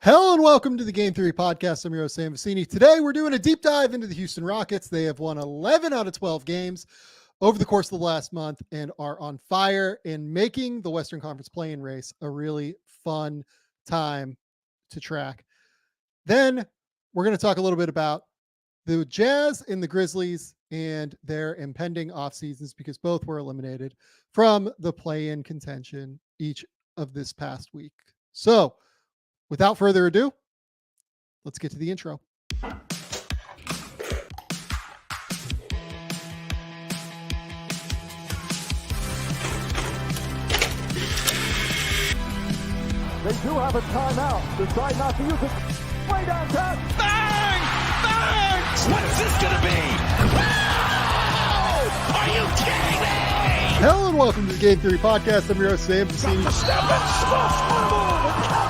Hello and welcome to the Game 3 podcast. I'm your host, Sam Vecenie. Today we're doing a deep dive into the Houston Rockets. They have won 11 out of 12 games over the course of the last month and are on fire in making the Western Conference play-in race a really fun time to track. Then we're going to talk a little bit about the Jazz and the Grizzlies and their impending off seasons because both were eliminated from the play-in contention each of this past week. So without further ado, let's get to the intro. They do have a timeout. Decide not to use it. Way downtown. Bang! Bang! What's this gonna be? Wow! Are you kidding me? Hello and welcome to the Game 3 podcast. I'm your host, Sam Vecenie.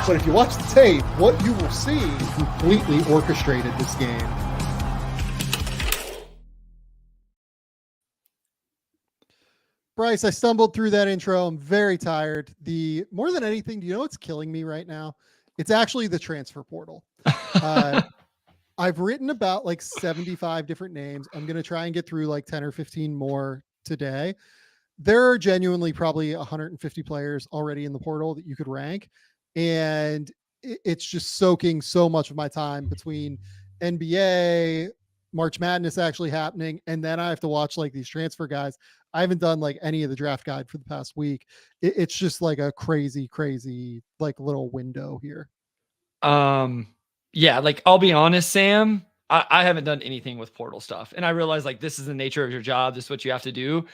But if you watch the tape, what you will see completely orchestrated this game. Bryce, I stumbled through that intro. I'm very tired. More than anything, do you know what's killing me right now? It's actually the transfer portal. I've written about like 75 different names. I'm going to try and get through like 10 or 15 more today. There are genuinely probably 150 players already in the portal that you could rank. And it's just soaking so much of my time between NBA, March Madness actually happening, and then I have to watch like these transfer guys. I haven't done like any of the draft guide for the past week. It's just like a crazy like little window here. Yeah, like I'll be honest, Sam, I haven't done anything with portal stuff. And I realize like this is the nature of your job. This is what you have to do.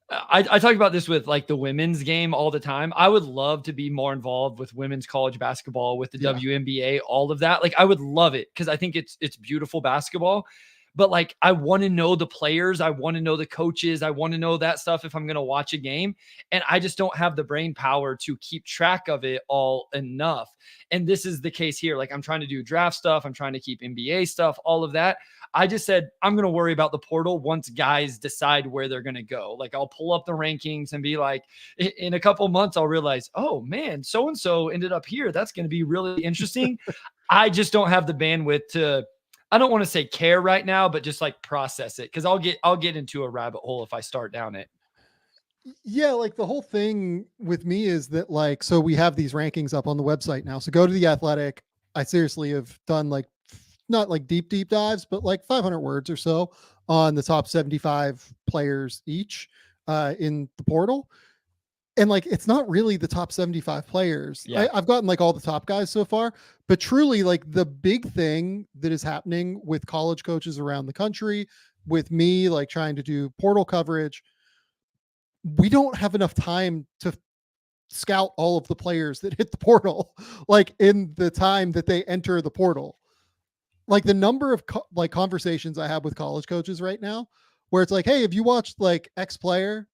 I talk about this with like the women's game all the time. I would love to be more involved with women's college basketball, with the WNBA, all of that. Like I would love it because I think it's beautiful basketball. But like I want to know the players, I want to know the coaches, I want to know that stuff if I'm going to watch a game. And I just don't have the brain power to keep track of it all enough. And this is the case here. Like I'm trying to do draft stuff, I'm trying to keep NBA stuff, all of that. I just said, I'm going to worry about the portal once guys decide where they're going to go. Like I'll pull up the rankings and be like, in a couple months, I'll realize, oh man, so-and-so ended up here. That's going to be really interesting. I just don't have the bandwidth to, I don't want to say care right now, but just like process it. Cause I'll get into a rabbit hole if I start down it. Yeah. Like the whole thing with me is that like, so we have these rankings up on the website now. So go to The Athletic. I seriously have done like, not like deep dives, but like 500 words or so on the top 75 players each in the portal. And like, it's not really the top 75 players. Yeah. I've gotten like all the top guys so far, but truly like the big thing that is happening with college coaches around the country, with me, like trying to do portal coverage, we don't have enough time to scout all of the players that hit the portal, like in the time that they enter the portal. Like the number of like conversations I have with college coaches right now, where it's like, hey, have you watched like X player?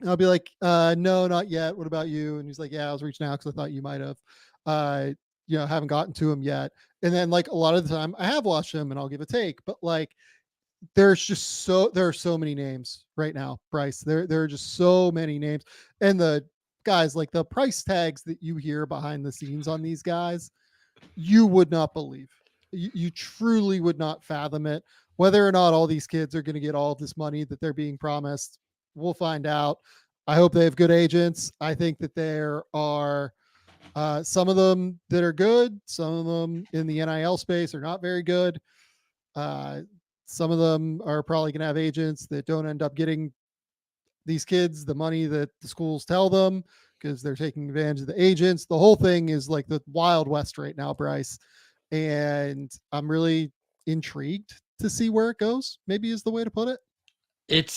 And I'll be like, no, not yet. What about you? And he's like, yeah, I was reaching out because I thought you might have, haven't gotten to him yet. And then like a lot of the time I have watched him and I'll give a take, but like, there are so many names right now, Bryce. There are just so many names. And the guys, like the price tags that you hear behind the scenes on these guys, you would not believe. You truly would not fathom it. Whether or not all these kids are going to get all of this money that they're being promised, we'll find out. I hope they have good agents. I think that there are some of them that are good. Some of them in the NIL space are not very good. Some of them are probably going to have agents that don't end up getting these kids the money that the schools tell them because they're taking advantage of the agents. The whole thing is like the Wild West right now, Bryce. And I'm really intrigued to see where it goes, maybe is the way to put it.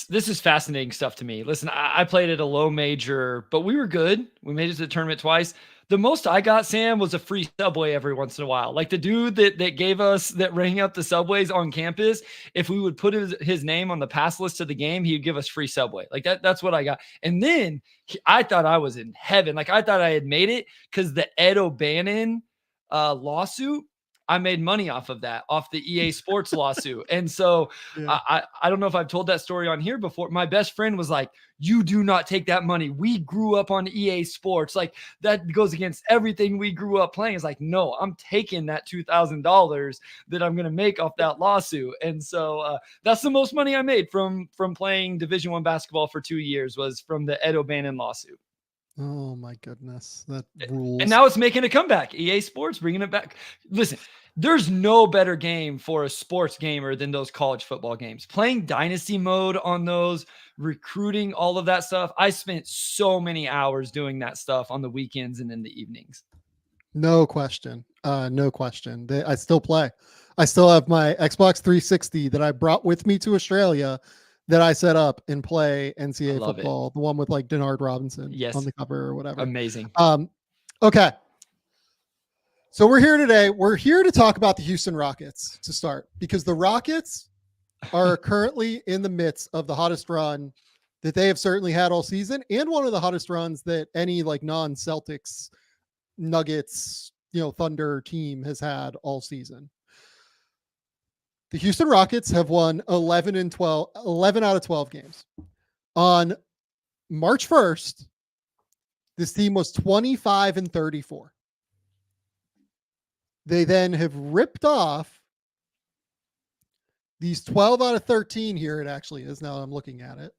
This is fascinating stuff to me. Listen, I played at a low major, but we were good. We made it to the tournament twice. The most I got, Sam, was a free Subway every once in a while. Like the dude that gave us, that rang up the Subways on campus, if we would put his name on the pass list to the game, he would give us free Subway. Like that's what I got. And then I thought I was in heaven. Like I thought I had made it because the Ed O'Bannon lawsuit, I made money off of that, off the EA Sports lawsuit. And so Yeah. I don't know if I've told that story on here before. My best friend was like, you do not take that money. We grew up on EA Sports. Like that goes against everything we grew up playing. It's like, no, I'm taking that $2,000 that I'm going to make off that lawsuit. And so that's the most money I made from playing Division I basketball for 2 years was from the Ed O'Bannon lawsuit. Oh my goodness, that rules. And now it's making a comeback. EA Sports bringing it back. Listen, there's no better game for a sports gamer than those college football games. Playing dynasty mode on those, recruiting, all of that stuff. I spent so many hours doing that stuff on the weekends and in the evenings. No question. No question. I still play. I still have my Xbox 360 that I brought with me to Australia that I set up and play NCAA football, the one with like Denard Robinson on the cover or whatever. Amazing. Okay. So we're here today. We're here to talk about the Houston Rockets to start, because the Rockets are currently in the midst of the hottest run that they have certainly had all season, and one of the hottest runs that any like non-Celtics, Nuggets, Thunder team has had all season. The Houston Rockets have won 11 out of 12 games. On March 1st, this team was 25-34. They then have ripped off these 12 out of 13 here. It actually is now I'm looking at it.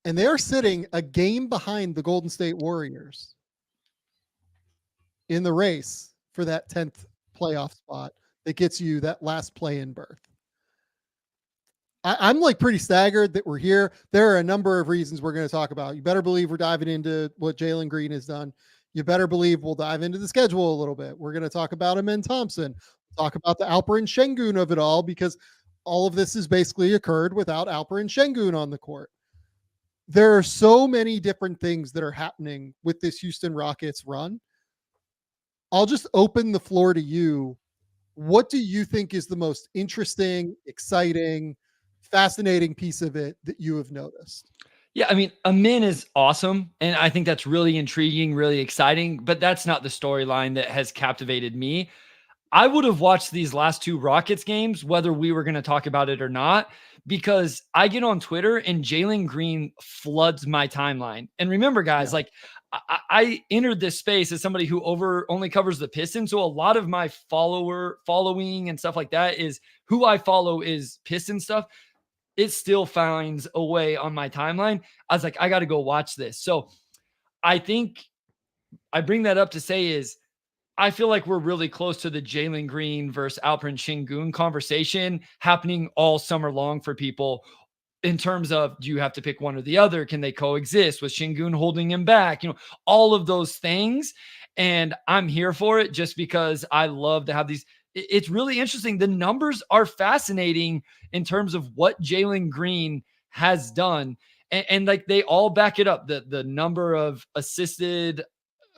And they're sitting a game behind the Golden State Warriors in the race for that 10th playoff spot that gets you that last play-in berth. I'm like pretty staggered that we're here. There are a number of reasons we're going to talk about. You better believe we're diving into what Jalen Green has done. You better believe we'll dive into the schedule a little bit. We're going to talk about him and Thompson. Talk about the Alperen Sengun of it all, because all of this has basically occurred without Alperen Sengun on the court. There are so many different things that are happening with this Houston Rockets run. I'll just open the floor to you. What do you think is the most interesting, exciting, fascinating piece of it that you have noticed? Yeah, I mean, Amin is awesome, and I think that's really intriguing, really exciting, but that's not the storyline that has captivated me. I would have watched these last two Rockets games, whether we were going to talk about it or not, because I get on Twitter and Jalen Green floods my timeline. And remember, guys, like I entered this space as somebody who only covers the Pistons. So a lot of my following and stuff like that is who I follow is Piston stuff. It still finds a way on my timeline. I was like, I got to go watch this. So I think I bring that up to say is I feel like we're really close to the Jalen Green versus Alperen Sengun conversation happening all summer long for people in terms of, do you have to pick one or the other? Can they coexist? Was Sengun holding him back? All of those things. And I'm here for it just because I love to have these. It's really interesting. The numbers are fascinating in terms of what Jalen Green has done. And like they all back it up. The number of assisted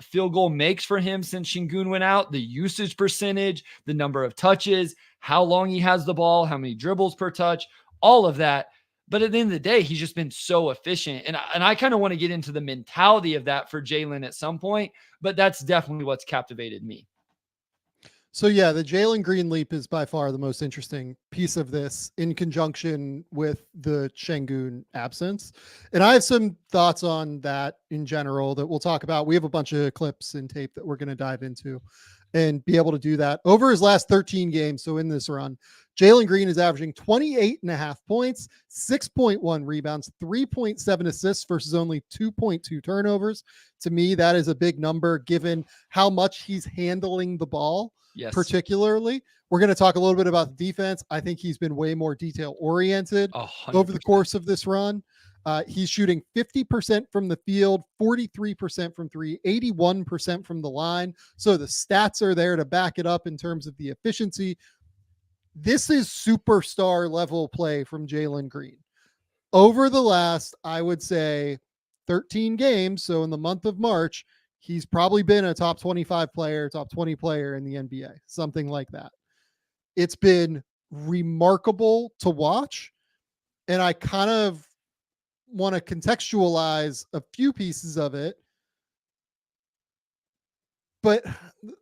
field goal makes for him since Sengun went out, the usage percentage, the number of touches, how long he has the ball, how many dribbles per touch, all of that. But at the end of the day, he's just been so efficient. And I kind of want to get into the mentality of that for Jalen at some point, but that's definitely what's captivated me. So yeah, the Jalen Green leap is by far the most interesting piece of this in conjunction with the Sengun absence. And I have some thoughts on that in general that we'll talk about. We have a bunch of clips and tape that we're going to dive into and be able to do that over his last 13 games. So in this run, Jalen Green is averaging 28.5 points, 6.1 rebounds, 3.7 assists versus only 2.2 turnovers. To me, that is a big number given how much he's handling the ball. Yes. Particularly, we're going to talk a little bit about the defense. I think he's been way more detail oriented over the course of this run. He's shooting 50% from the field, 43% from three, 81% from the line. So the stats are there to back it up in terms of the efficiency. This is superstar level play from Jalen Green. Over the last, I would say, 13 games, so in the month of March, he's probably been a top 25 player, top 20 player in the NBA, something like that. It's been remarkable to watch. And I kind of want to contextualize a few pieces of it. But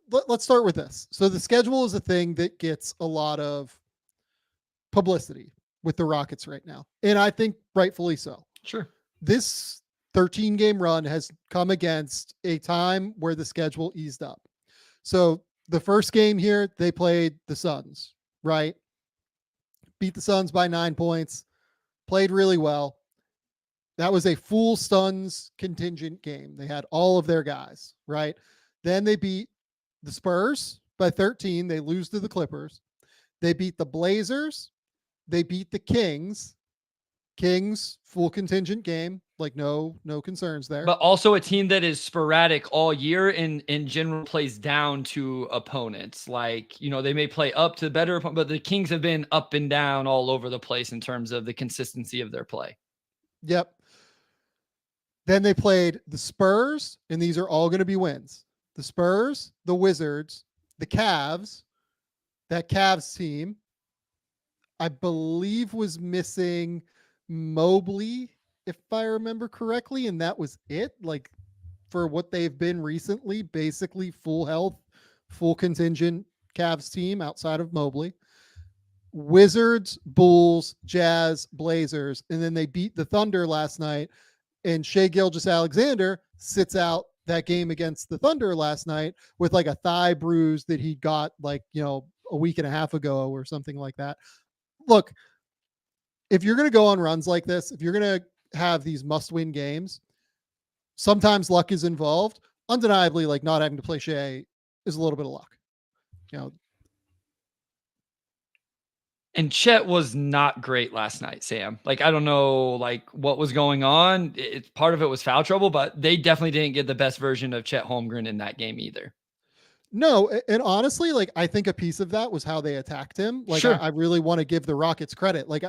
let's start with this. So the schedule is a thing that gets a lot of publicity with the Rockets right now, and I think rightfully so. Sure. This 13 game run has come against a time where the schedule eased up. So the first game here, they played the Suns, right? Beat the Suns by 9 points, played really well. That was a full Suns contingent game. They had all of their guys, right? Then they beat the Spurs by 13. They lose to the Clippers. They beat the Blazers. They beat the Kings. Kings, full contingent game. Like no concerns there. But also a team that is sporadic all year and in general plays down to opponents. Like, they may play up to better, but the Kings have been up and down all over the place in terms of the consistency of their play. Yep. Then they played the Spurs, and these are all going to be wins. The Spurs, the Wizards, the Cavs. That Cavs team, I believe, was missing Mobley, if I remember correctly, and that was it. Like, for what they've been recently, basically full health, full contingent Cavs team outside of Mobley. Wizards, Bulls, Jazz, Blazers, and then they beat the Thunder last night, and Shai Gilgeous-Alexander sits out that game against the Thunder last night with like a thigh bruise that he got like, a week and a half ago or something like that. Look, if you're going to go on runs like this, if you're going to have these must-win games, sometimes luck is involved. Undeniably, like not having to play Shai is a little bit of luck. And Chet was not great last night, Sam. Like, I don't know, like what was going on. Part of it was foul trouble, but they definitely didn't get the best version of Chet Holmgren in that game either. No, and honestly, like I think a piece of that was how they attacked him. Like, sure. I really want to give the Rockets credit. Like,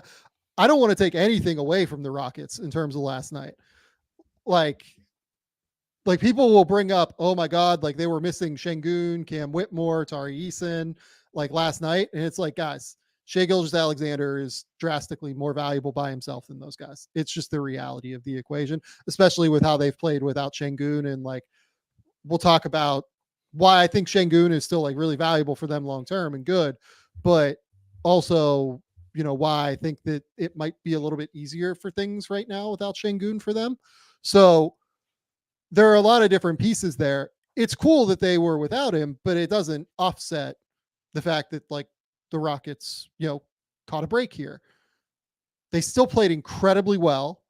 I don't want to take anything away from the Rockets in terms of last night. Like people will bring up, oh my God, like they were missing Sengun, Cam Whitmore, Tari Eason, like last night. And it's like, guys, Shai Gilgeous-Alexander is drastically more valuable by himself than those guys. It's just the reality of the equation, especially with how they've played without Sengun. And like, we'll talk about why I think Sengun is still like really valuable for them long-term and good, but also, why I think that it might be a little bit easier for things right now without Sengun for them. So there are a lot of different pieces there. It's cool that they were without him, but it doesn't offset the fact that like the Rockets, caught a break here. They still played incredibly well.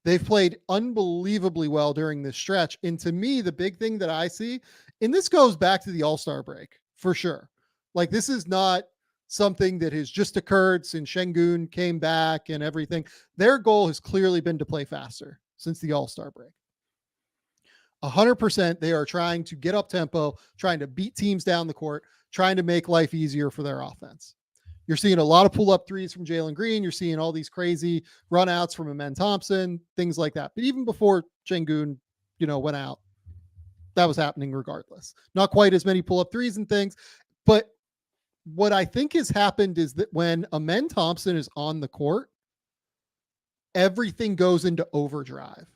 They've played unbelievably well during this stretch. And to me, the big thing that I see, and this goes back to the All-Star break for sure. Like this is not something that has just occurred since Sengun came back and everything. Their goal has clearly been to play faster since the All-Star break. 100%, they are trying to get up tempo, trying to beat teams down the court, trying to make life easier for their offense. You're seeing a lot of pull-up threes from Jalen Green. You're seeing all these crazy run-outs from Amen Thompson, things like that. But even before Sengun, went out, that was happening regardless. Not quite as many pull-up threes and things. But what I think has happened is that when Amen Thompson is on the court, everything goes into overdrive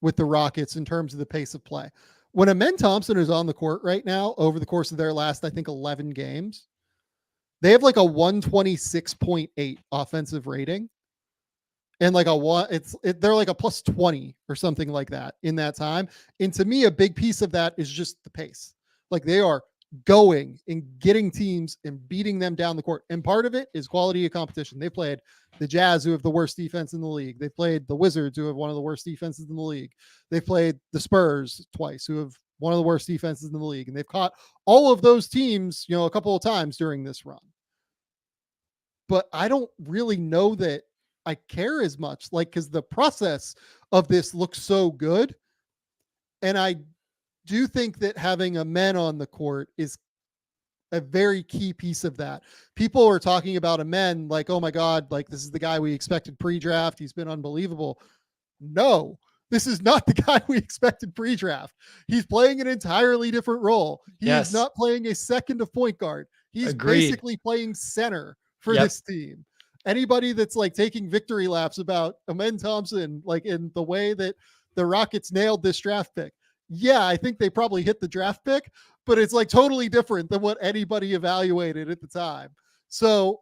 with the Rockets in terms of the pace of play. When Amen Thompson is on the court right now, over the course of their last, I think, 11 games, they have like a 126.8 offensive rating. And like they're like a plus 20 or something like that in that time. And to me, a big piece of that is just the pace. Like they are going and getting teams and beating them down the court. And part of it is quality of competition. They played the Jazz, who have the worst defense in the league. They played the Wizards, who have one of the worst defenses in the league. They played the Spurs twice, who have one of the worst defenses in the league. And they've caught all of those teams, a couple of times during this run. But I don't really know that I care as much, like, because the process of this looks so good. And I do think that having Amen on the court is a very key piece of that. People are talking about Amen like, oh my God, like this is the guy we expected pre-draft. He's been unbelievable. No, this is not the guy we expected pre-draft. He's playing an entirely different role. He is not playing a second of point guard. He's basically playing center for this team. Anybody that's like taking victory laps about Amen Thompson, like in the way that the Rockets nailed this draft pick, yeah, I think they probably hit the draft pick, but it's like totally different than what anybody evaluated at the time. So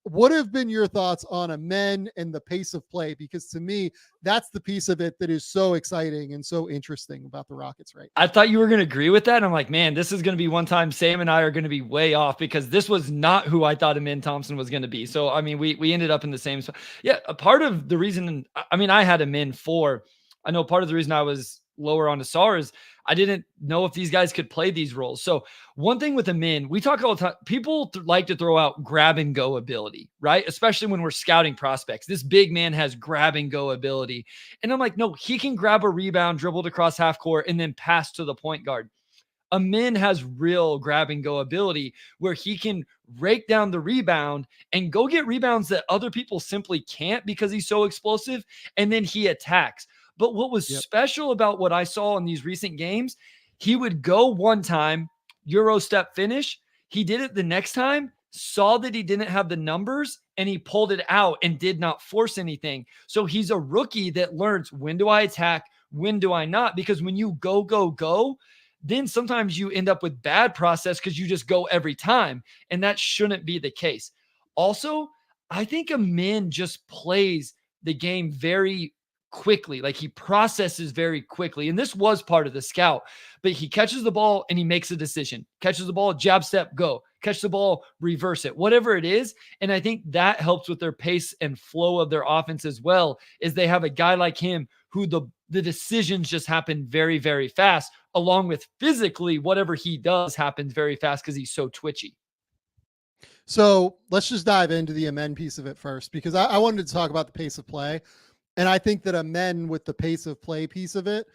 what have been your thoughts on Amen and the pace of play? Because to me, that's the piece of it that is so exciting and so interesting about the Rockets right now. I thought you were going to agree with that. And I'm like, man, this is going to be one time Sam and I are going to be way off because this was not who I thought Amen Thompson was going to be. So, I mean, we ended up in the same spot. Yeah. A part of the reason, I mean, I had Amen 4. I know part of the reason I was lower on Asar is I didn't know if these guys could play these roles. So one thing with Amen, we talk all the time, people like to throw out grab and go ability, right? Especially when we're scouting prospects. This big man has grab and go ability. And I'm like, no, he can grab a rebound, dribbled across half court, and then pass to the point guard. Amen has real grab and go ability where he can rake down the rebound and go get rebounds that other people simply can't because he's so explosive. And then he attacks. But what was special about what I saw in these recent games, he would go one time, Euro step finish. He did it the next time, saw that he didn't have the numbers, and he pulled it out and did not force anything. So he's a rookie that learns, when do I attack? When do I not? Because when you go, then sometimes you end up with bad process because you just go every time. And that shouldn't be the case. Also, I think Amen just plays the game very quickly. Like he processes very quickly. And this was part of the scout, but he catches the ball and he makes a decision, catches the ball, jab step, go, catch the ball, reverse it, whatever it is. And I think that helps with their pace and flow of their offense as well, is they have a guy like him who the decisions just happen very, very fast, along with physically, whatever he does happens very fast because he's so twitchy. So let's just dive into the Amen piece of it first, because I wanted to talk about the pace of play. And I think that Amen with the pace of play piece of it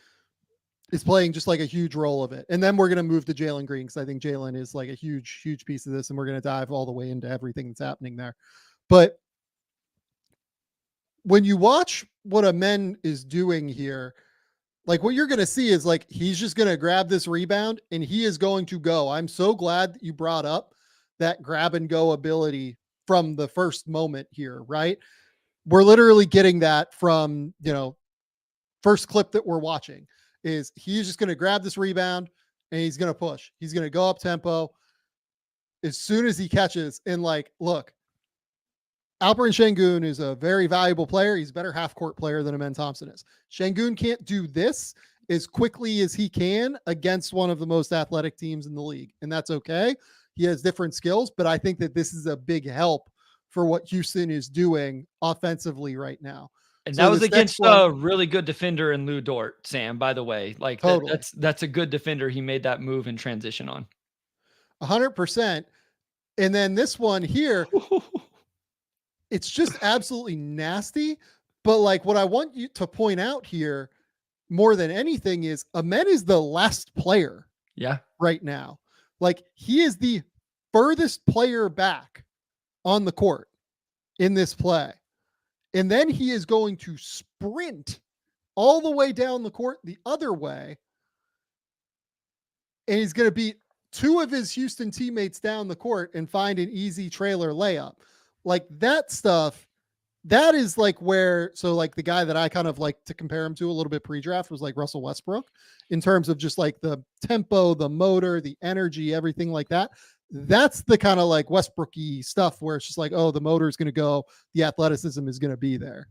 is playing just like a huge role of it. And then we're going to move to Jalen Green, because I think Jalen is like a huge, huge piece of this. And we're going to dive all the way into everything that's happening there. But when you watch what Amen is doing here, like what you're going to see is like, he's just going to grab this rebound and he is going to go. I'm so glad that you brought up that grab and go ability from the first moment here, right? We're literally getting that from, first clip that we're watching is he's just going to grab this rebound and he's going to push. He's going to go up tempo as soon as he catches. And like, look, Alperen Sengun is a very valuable player. He's a better half court player than Amen Thompson is. Sengun can't do this as quickly as he can against one of the most athletic teams in the league. And that's okay. He has different skills, but I think that this is a big help for what Houston is doing offensively right now. And so that was against a really good defender in Lou Dort, Sam, by the way. Like totally. That's a good defender. He made that move and transition on. 100%. And then this one here, it's just absolutely nasty. But like what I want you to point out here more than anything is Amen is the last player right now. Like he is the furthest player back on the court in this play. And then he is going to sprint all the way down the court the other way. And he's going to beat two of his Houston teammates down the court and find an easy trailer layup. Like that stuff, that is like where, so like the guy that I kind of like to compare him to a little bit pre-draft was like Russell Westbrook in terms of just like the tempo, the motor, the energy, everything like that. That's the kind of like Westbrook-y stuff where it's just like, oh, the motor is going to go, the athleticism is going to be there.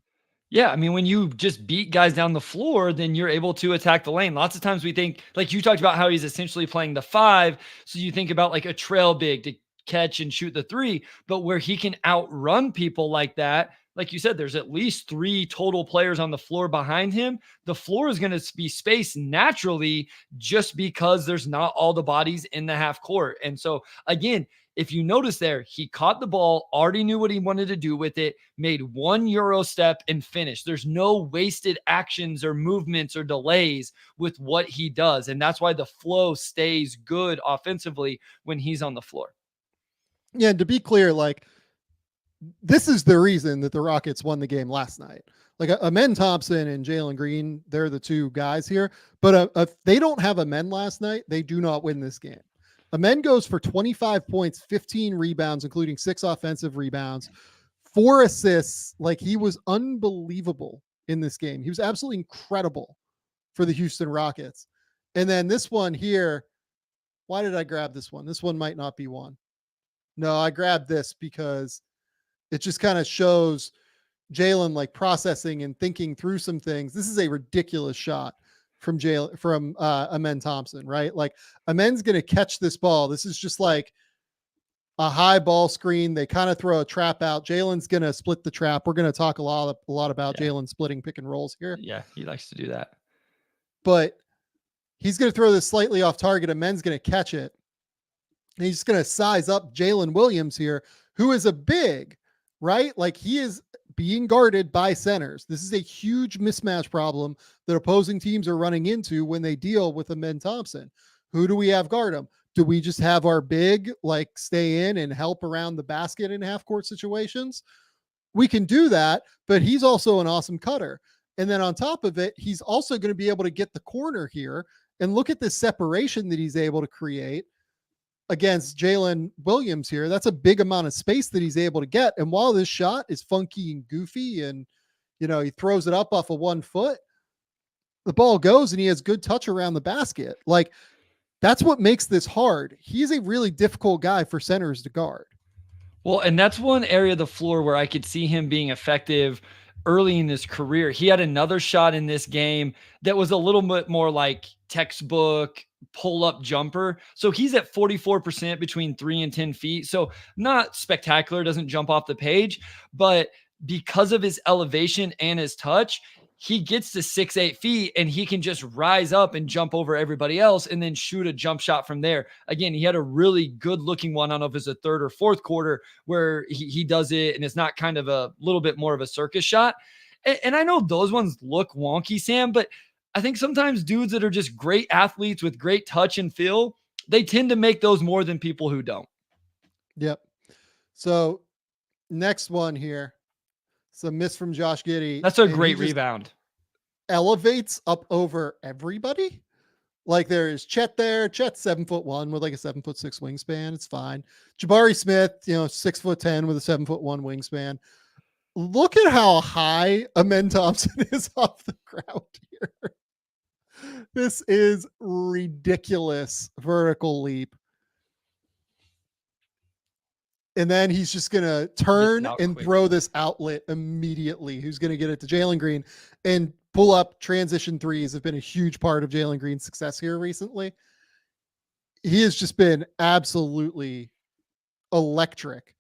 Yeah, I mean, when you just beat guys down the floor, then you're able to attack the lane. Lots of times we think, like you talked about how he's essentially playing the 5. So you think about like a trail big to catch and shoot the 3, but where he can outrun people like that, like you said, there's at least 3 total players on the floor behind him. The floor is going to be spaced naturally just because there's not all the bodies in the half court. And so again, if you notice there, he caught the ball, already knew what he wanted to do with it, made 1 Euro step and finished. There's no wasted actions or movements or delays with what he does. And that's why the flow stays good offensively when he's on the floor. Yeah, to be clear, like this is the reason that the Rockets won the game last night. Like Amen Thompson and Jalen Green, they're the 2 guys here. But if they don't have Amen last night, they do not win this game. Amen goes for 25 points, 15 rebounds, including 6 offensive rebounds, 4 assists. Like he was unbelievable in this game. He was absolutely incredible for the Houston Rockets. And then this one here, why did I grab this one? This one might not be one. No, I grabbed this because it just kind of shows Jalen like processing and thinking through some things. This is a ridiculous shot from Amen Thompson, right? Like Amen's going to catch this ball. This is just like a high ball screen. They kind of throw a trap out. Jalen's going to split the trap. We're going to talk a lot about Jalen splitting pick and rolls here. Yeah, he likes to do that. But he's going to throw this slightly off target. Amen's going to catch it. And he's just going to size up Jalen Williams here, who is a big, right? Like he is being guarded by centers. This is a huge mismatch problem that opposing teams are running into when they deal with Amen Thompson. Who do we have guard him? Do we just have our big like stay in and help around the basket in half court situations? We can do that, but he's also an awesome cutter. And then on top of it, he's also going to be able to get the corner here and look at the separation that he's able to create against Jalen Williams here. That's a big amount of space that he's able to get. And while this shot is funky and goofy and, you know, he throws it up off of 1 foot, the ball goes and he has good touch around the basket. Like that's what makes this hard. He's a really difficult guy for centers to guard. Well, and that's one area of the floor where I could see him being effective early in his career. He had another shot in this game that was a little bit more like textbook pull-up jumper. So he's at 44% between 3 and 10 feet. So not spectacular, doesn't jump off the page, but because of his elevation and his touch, he gets to 6-8 feet and he can just rise up and jump over everybody else and then shoot a jump shot from there. Again, he had a really good looking one. I don't know if it's a third or fourth quarter where he does it and it's not kind of a little bit more of a circus shot. And I know those ones look wonky, Sam, but I think sometimes dudes that are just great athletes with great touch and feel, they tend to make those more than people who don't. Yep. So next one here. It's a miss from Josh Giddey. That's a great rebound. Elevates up over everybody. Like there is Chet there. Chet's 7'1" with like a 7'6" wingspan. It's fine. Jabari Smith, 6'10" with a 7'1" wingspan. Look at how high Amen Thompson is off the ground here. This is ridiculous vertical leap. And then he's just going to turn and throw this outlet immediately. Who's going to get it to Jalen Green and pull up transition threes have been a huge part of Jalen Green's success here recently. He has just been absolutely electric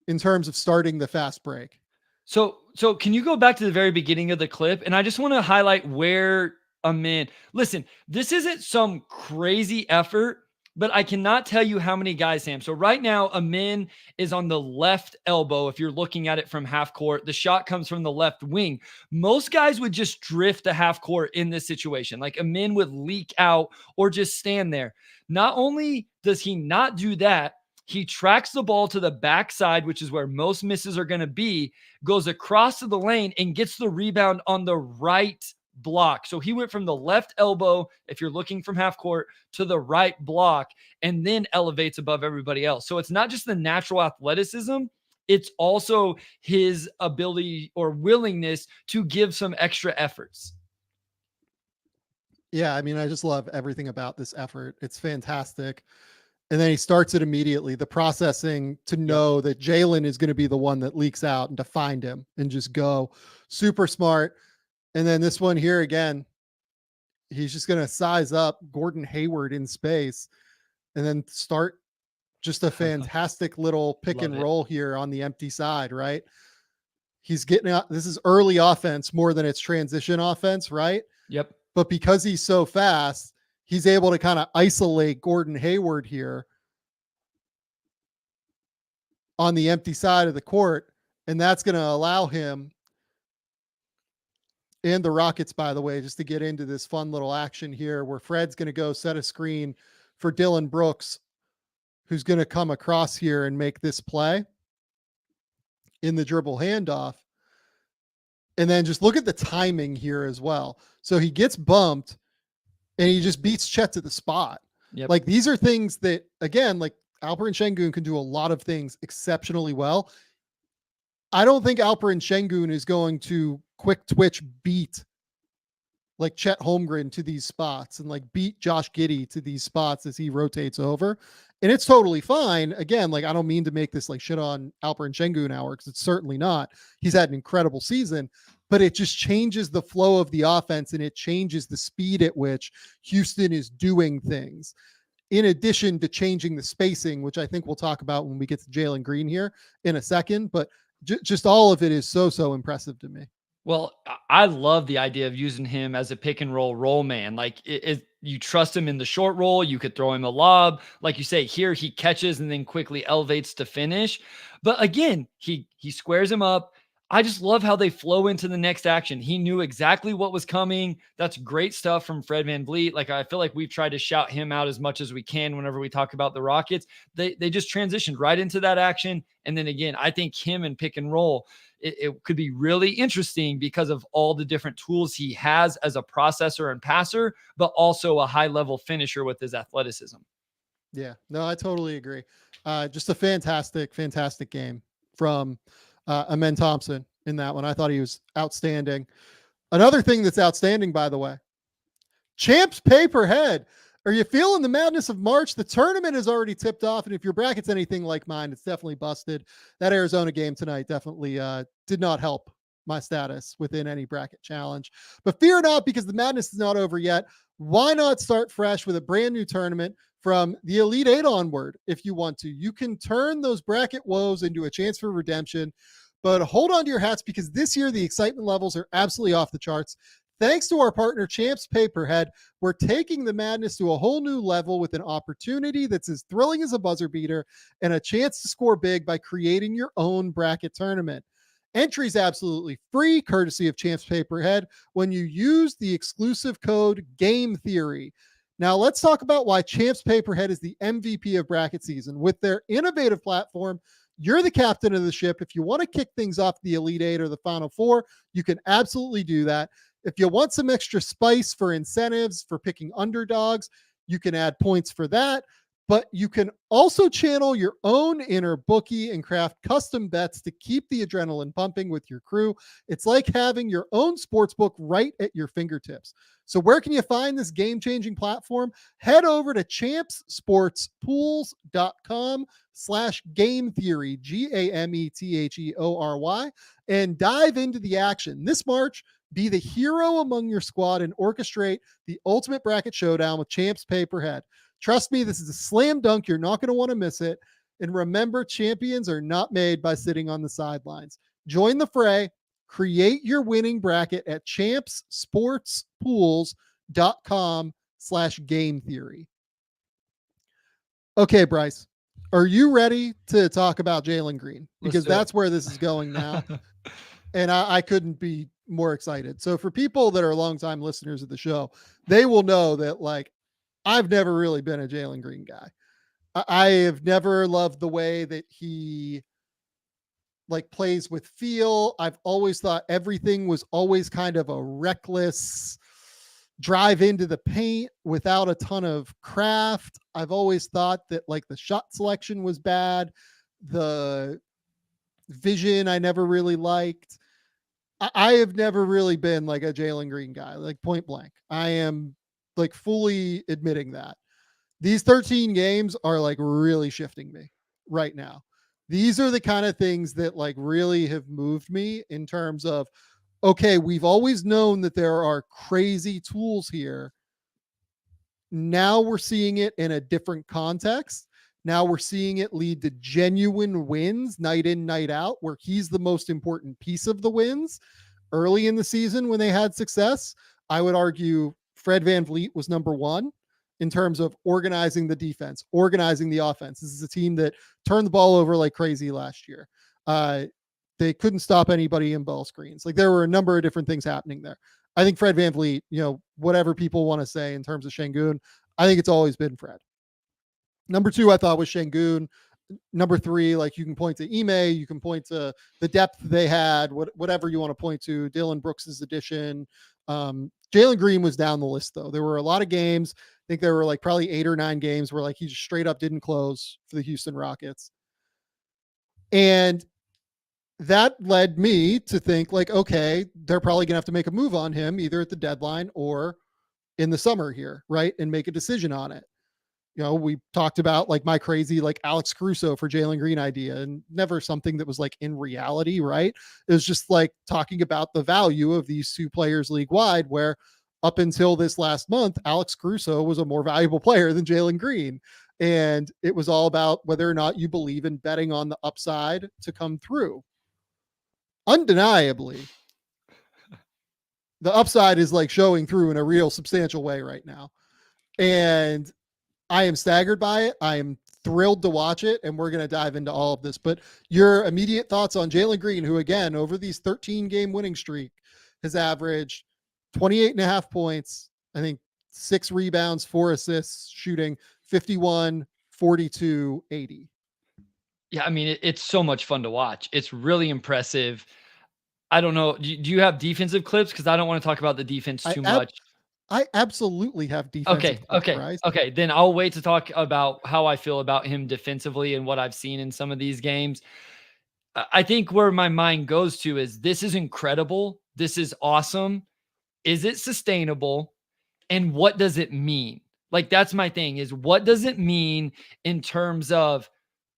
in terms of starting the fast break. So can you go back to the very beginning of the clip? And I just want to highlight where Amen. Listen, this isn't some crazy effort, but I cannot tell you how many guys, Sam. So right now, Amen is on the left elbow. If you're looking at it from half court, the shot comes from the left wing. Most guys would just drift to half court in this situation. Like Amen would leak out or just stand there. Not only does he not do that, he tracks the ball to the backside, which is where most misses are going to be, goes across to the lane and gets the rebound on the right block. So he went from the left elbow, if you're looking from half court, to the right block and then elevates above everybody else. So it's not just the natural athleticism, it's also his ability or willingness to give some extra efforts. Yeah, I mean, I just love everything about this effort. It's fantastic. And then he starts it immediately. The processing to know that Jalen is going to be the one that leaks out and to find him and just go. Super smart. And then this one here again, he's just going to size up Gordon Hayward in space and then start just a fantastic little pick and roll here on the empty side, right? He's getting out. This is early offense more than it's transition offense, right? Yep. But because he's so fast, he's able to kind of isolate Gordon Hayward here on the empty side of the court. And that's going to allow him and the Rockets, by the way, just to get into this fun little action here where Fred's going to go set a screen for Dylan Brooks, who's going to come across here and make this play in the dribble handoff. And then just look at the timing here as well. So he gets bumped and he just beats Chet to the spot. Yep. Like these are things that, again, like Alperen Sengun can do a lot of things exceptionally well. I don't think Alperen Sengun is going to quick twitch beat like Chet Holmgren to these spots and like beat Josh Giddey to these spots as he rotates over. And it's totally fine. Again, like I don't mean to make this like shit on Alperen Sengun hour because it's certainly not. He's had an incredible season, but it just changes the flow of the offense and it changes the speed at which Houston is doing things. In addition to changing the spacing, which I think we'll talk about when we get to Jalen Green here in a second, but just all of it is so impressive to me. Well, I love the idea of using him as a pick and roll man. Like you trust him in the short roll. You could throw him a lob. Like you say, here he catches and then quickly elevates to finish. But again, he squares him up. I just love how they flow into the next action. He knew exactly what was coming. That's great stuff from Fred VanVleet. Like I feel like we've tried to shout him out as much as we can whenever we talk about the Rockets. They just transitioned right into that action. And then again, I think him and pick and roll, it could be really interesting because of all the different tools he has as a processor and passer, but also a high level finisher with his athleticism. Yeah, no, I totally agree. Just a fantastic game from Amen Thompson in that one. I thought he was outstanding. Another thing that's outstanding, by the way, Champs Paperhead. Are you feeling the madness of March? The tournament is already tipped off, and if your bracket's anything like mine, it's definitely busted. That Arizona game tonight definitely did not help my status within any bracket challenge. But fear not, because the madness is not over yet. Why not start fresh with a brand new tournament from the Elite Eight onward if you want to? You can turn those bracket woes into a chance for redemption, but hold on to your hats because this year the excitement levels are absolutely off the charts. Thanks to our partner, Champs Paperhead, we're taking the madness to a whole new level with an opportunity that's as thrilling as a buzzer beater and a chance to score big by creating your own bracket tournament. Entry is absolutely free, courtesy of Champs Paperhead, when you use the exclusive code Game Theory. Now, let's talk about why Champs Paperhead is the MVP of bracket season. With their innovative platform, you're the captain of the ship. If you want to kick things off the Elite Eight or the Final Four, you can absolutely do that. If you want some extra spice for incentives for picking underdogs, you can add points for that. But you can also channel your own inner bookie and craft custom bets to keep the adrenaline pumping with your crew. It's like having your own sports book right at your fingertips. So where can you find this game-changing platform? Head over to champsportspools.com/game theory, GAMETHEORY, and dive into the action. This March, be the hero among your squad and orchestrate the ultimate bracket showdown with Champs Paperhead. Trust me, this is a slam dunk. You're not going to want to miss it. And remember, champions are not made by sitting on the sidelines. Join the fray. Create your winning bracket at champsportspools.com/game theory. Okay, Bryce, are you ready to talk about Jalen Green? Because that's where this is going now. And I couldn't be more excited. So for people that are longtime listeners of the show, they will know that like I've never really been a Jalen Green guy. I have never loved the way that he like plays with feel. I've always thought everything was always kind of a reckless drive into the paint without a ton of craft. I've always thought that like the shot selection was bad. The vision I never really liked. I have never really been like a Jalen Green guy, like point blank. I am like fully admitting that. These 13 games are like really shifting me right now. These are the kind of things that like really have moved me in terms of, okay, we've always known that there are crazy tools here. Now we're seeing it in a different context. Now we're seeing it lead to genuine wins night in, night out, where he's the most important piece of the wins. Early in the season when they had success, I would argue Fred VanVleet was number one in terms of organizing the defense, organizing the offense. This is a team that turned the ball over like crazy last year. They couldn't stop anybody in ball screens. Like there were a number of different things happening there. I think Fred VanVleet, you know, whatever people want to say in terms of Sengun, I think it's always been Fred. Number two, I thought was Sengun. Number three, like you can point to Ime, you can point to the depth they had, whatever you want to point to. Dylan Brooks's addition. Jalen Green was down the list though. There were a lot of games. I think there were like probably 8 or 9 games where like he just straight up didn't close for the Houston Rockets. And that led me to think like, okay, they're probably gonna have to make a move on him either at the deadline or in the summer here, right? And make a decision on it. We talked about like my crazy like Alex Caruso for Jalen Green idea, and never something that was like in reality, right? It was just like talking about the value of these two players league wide, where up until this last month, Alex Caruso was a more valuable player than Jalen Green. And it was all about whether or not you believe in betting on the upside to come through. Undeniably, the upside is like showing through in a real substantial way right now. And I am staggered by it. I am thrilled to watch it, and we're going to dive into all of this. But your immediate thoughts on Jalen Green, who, again, over these 13-game winning streak, has averaged 28.5 points, I think 6 rebounds, 4 assists, shooting 51, 42, 80. Yeah, I mean, it's so much fun to watch. It's really impressive. I don't know. Do you have defensive clips? Because I don't want to talk about the defense too much. I absolutely have defensive clips, Bryce. Okay. Then I'll wait to talk about how I feel about him defensively and what I've seen in some of these games. I think where my mind goes to is this is incredible. This is awesome. Is it sustainable? And what does it mean? Like, that's my thing, is what does it mean in terms of,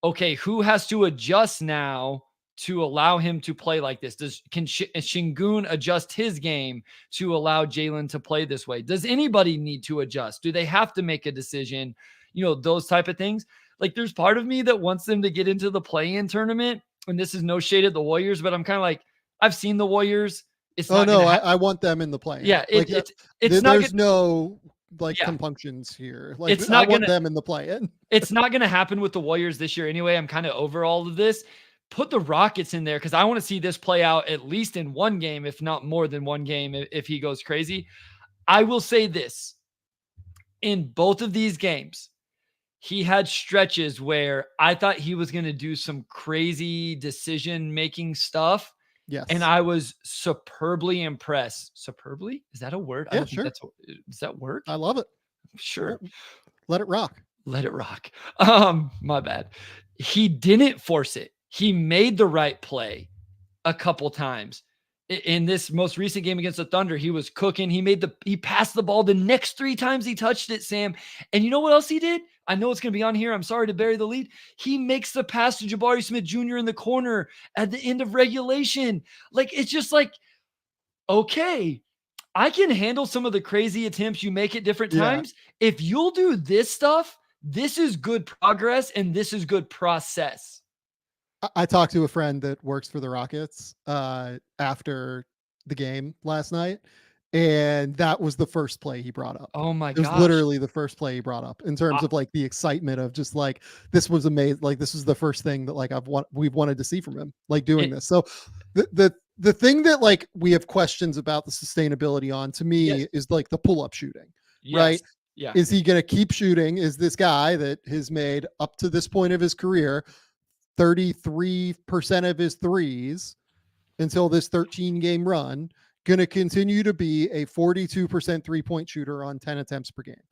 okay, who has to adjust now to allow him to play like this? Can Sengun adjust his game to allow Jalen to play this way? Does anybody need to adjust? Do they have to make a decision? Those type of things. Like, there's part of me that wants them to get into the play-in tournament, and this is no shade at the Warriors, but I'm kind of like, I've seen the Warriors. It's not I want them in the play. Yeah, it's not. There's no compunctions here. Like, it's not I want them in the play-in. It's not going to happen with the Warriors this year anyway. I'm kind of over all of this. Put the Rockets in there because I want to see this play out at least in one game, if not more than one game, if he goes crazy. I will say this. In both of these games, he had stretches where I thought he was going to do some crazy decision-making stuff. Yes. And I was superbly impressed. Superbly? Is that a word? Yeah, sure. Does that work? I love it. Sure. Let it rock. Let it rock. My bad. He didn't force it. He made the right play a couple times. In this most recent game against the Thunder, he was cooking. He passed the ball the next 3 times he touched it, Sam. And you know what else he did? I know it's going to be on here. I'm sorry to bury the lead. He makes the pass to Jabari Smith Jr. in the corner at the end of regulation. Like, it's just like, okay, I can handle some of the crazy attempts you make at different times. Yeah. If you'll do this stuff, this is good progress and this is good process. I talked to a friend that works for the Rockets after the game last night, and that was the first play he brought up. Oh my gosh. It was literally the first play he brought up in terms of like the excitement of just like, this was amazing. Like, this is the first thing that like we've wanted to see from him, like doing this. So the thing that like we have questions about the sustainability on, to me, is like the pull-up shooting, right? Yeah. Is he going to keep shooting? Is this guy that has made up to this point of his career 33% of his threes until this 13-game run going to continue to be a 42% 3-point shooter on 10 attempts per game?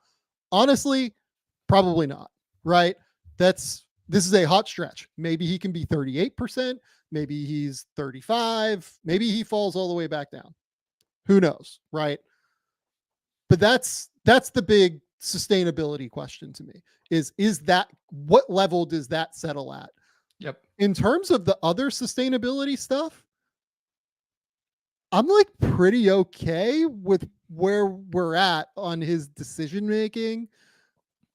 Honestly, probably not, right? This is a hot stretch. Maybe he can be 38%. Maybe he's 35. Maybe he falls all the way back down. Who knows, right? But that's the big sustainability question to me, is that, what level does that settle at? Yep. In terms of the other sustainability stuff, I'm like pretty okay with where we're at on his decision making,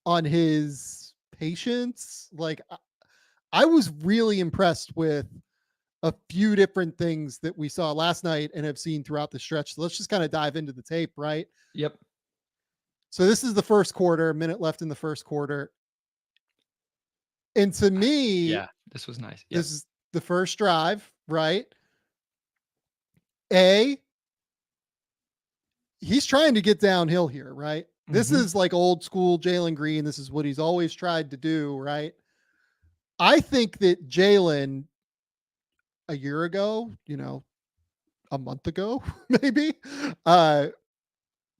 on his patience. Like, I was really impressed with a few different things that we saw last night and have seen throughout the stretch. So let's just kind of dive into the tape, right? Yep. So this is the first quarter, a minute left in the first quarter. And to me, this was nice. This is the first drive, right? He's trying to get downhill here, right? Mm-hmm. This is like old school Jalen Green. This is what he's always tried to do, right? I think that Jalen, a year ago, a month ago, maybe,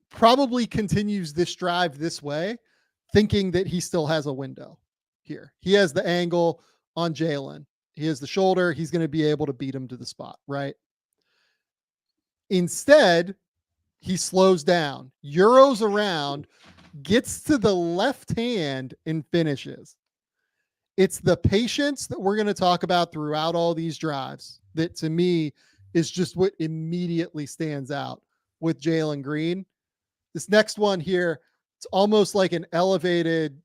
probably continues this drive this way, thinking that he still has a window here. He has the angle on Jalen. He has the shoulder. He's going to be able to beat him to the spot, right? Instead, he slows down, Euros around, gets to the left hand and finishes. It's the patience that we're going to talk about throughout all these drives that to me is just what immediately stands out with Jalen Green. This next one here, it's almost like an elevated,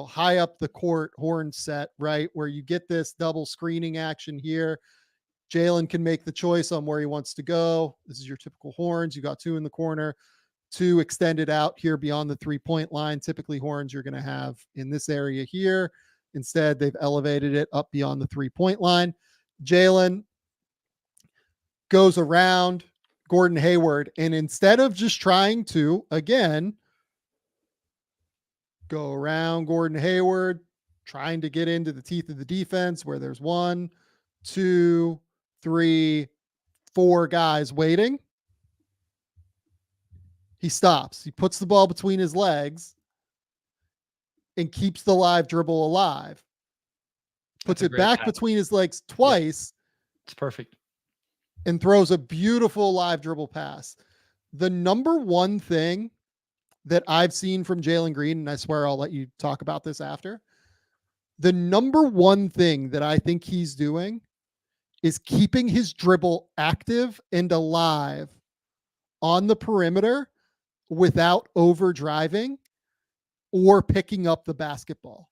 high up the court horn set, right? Where you get this double screening action here. Jalen can make the choice on where he wants to go. This is your typical horns. You got 2 in the corner, 2 extended out here beyond the 3-point line. Typically horns you're going to have in this area here. Instead, they've elevated it up beyond the 3-point line. Jalen goes around Gordon Hayward, and instead of just trying to, again, go around Gordon Hayward, trying to get into the teeth of the defense where there's 1, 2, 3, 4 guys waiting, he stops. He puts the ball between his legs and keeps the live dribble alive. Puts it back between his legs twice. It's perfect. And throws a beautiful live dribble pass. The number one thing that I've seen from Jalen Green, and I swear I'll let you talk about this after, the number one thing that I think he's doing is keeping his dribble active and alive on the perimeter without overdriving or picking up the basketball.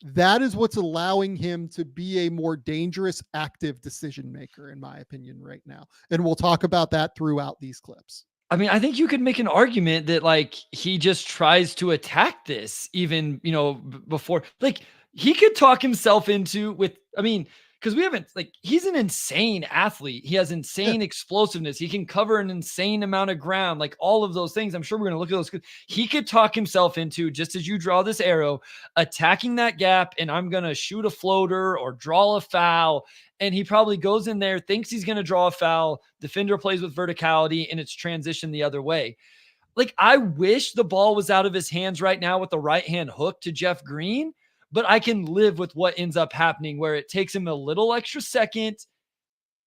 That is what's allowing him to be a more dangerous, active decision maker, in my opinion, right now. And we'll talk about that throughout these clips. I mean, I think you could make an argument that like he just tries to attack this even, before, like he could talk himself into because we haven't, like, he's an insane athlete. He has insane explosiveness. He can cover an insane amount of ground, like all of those things. I'm sure we're going to look at those. He could talk himself into, just as you draw this arrow, attacking that gap, and I'm going to shoot a floater or draw a foul. And he probably goes in there, thinks he's going to draw a foul. Defender plays with verticality, and it's transition the other way. Like, I wish the ball was out of his hands right now with the right hand hook to Jeff Green, but I can live with what ends up happening where it takes him a little extra second.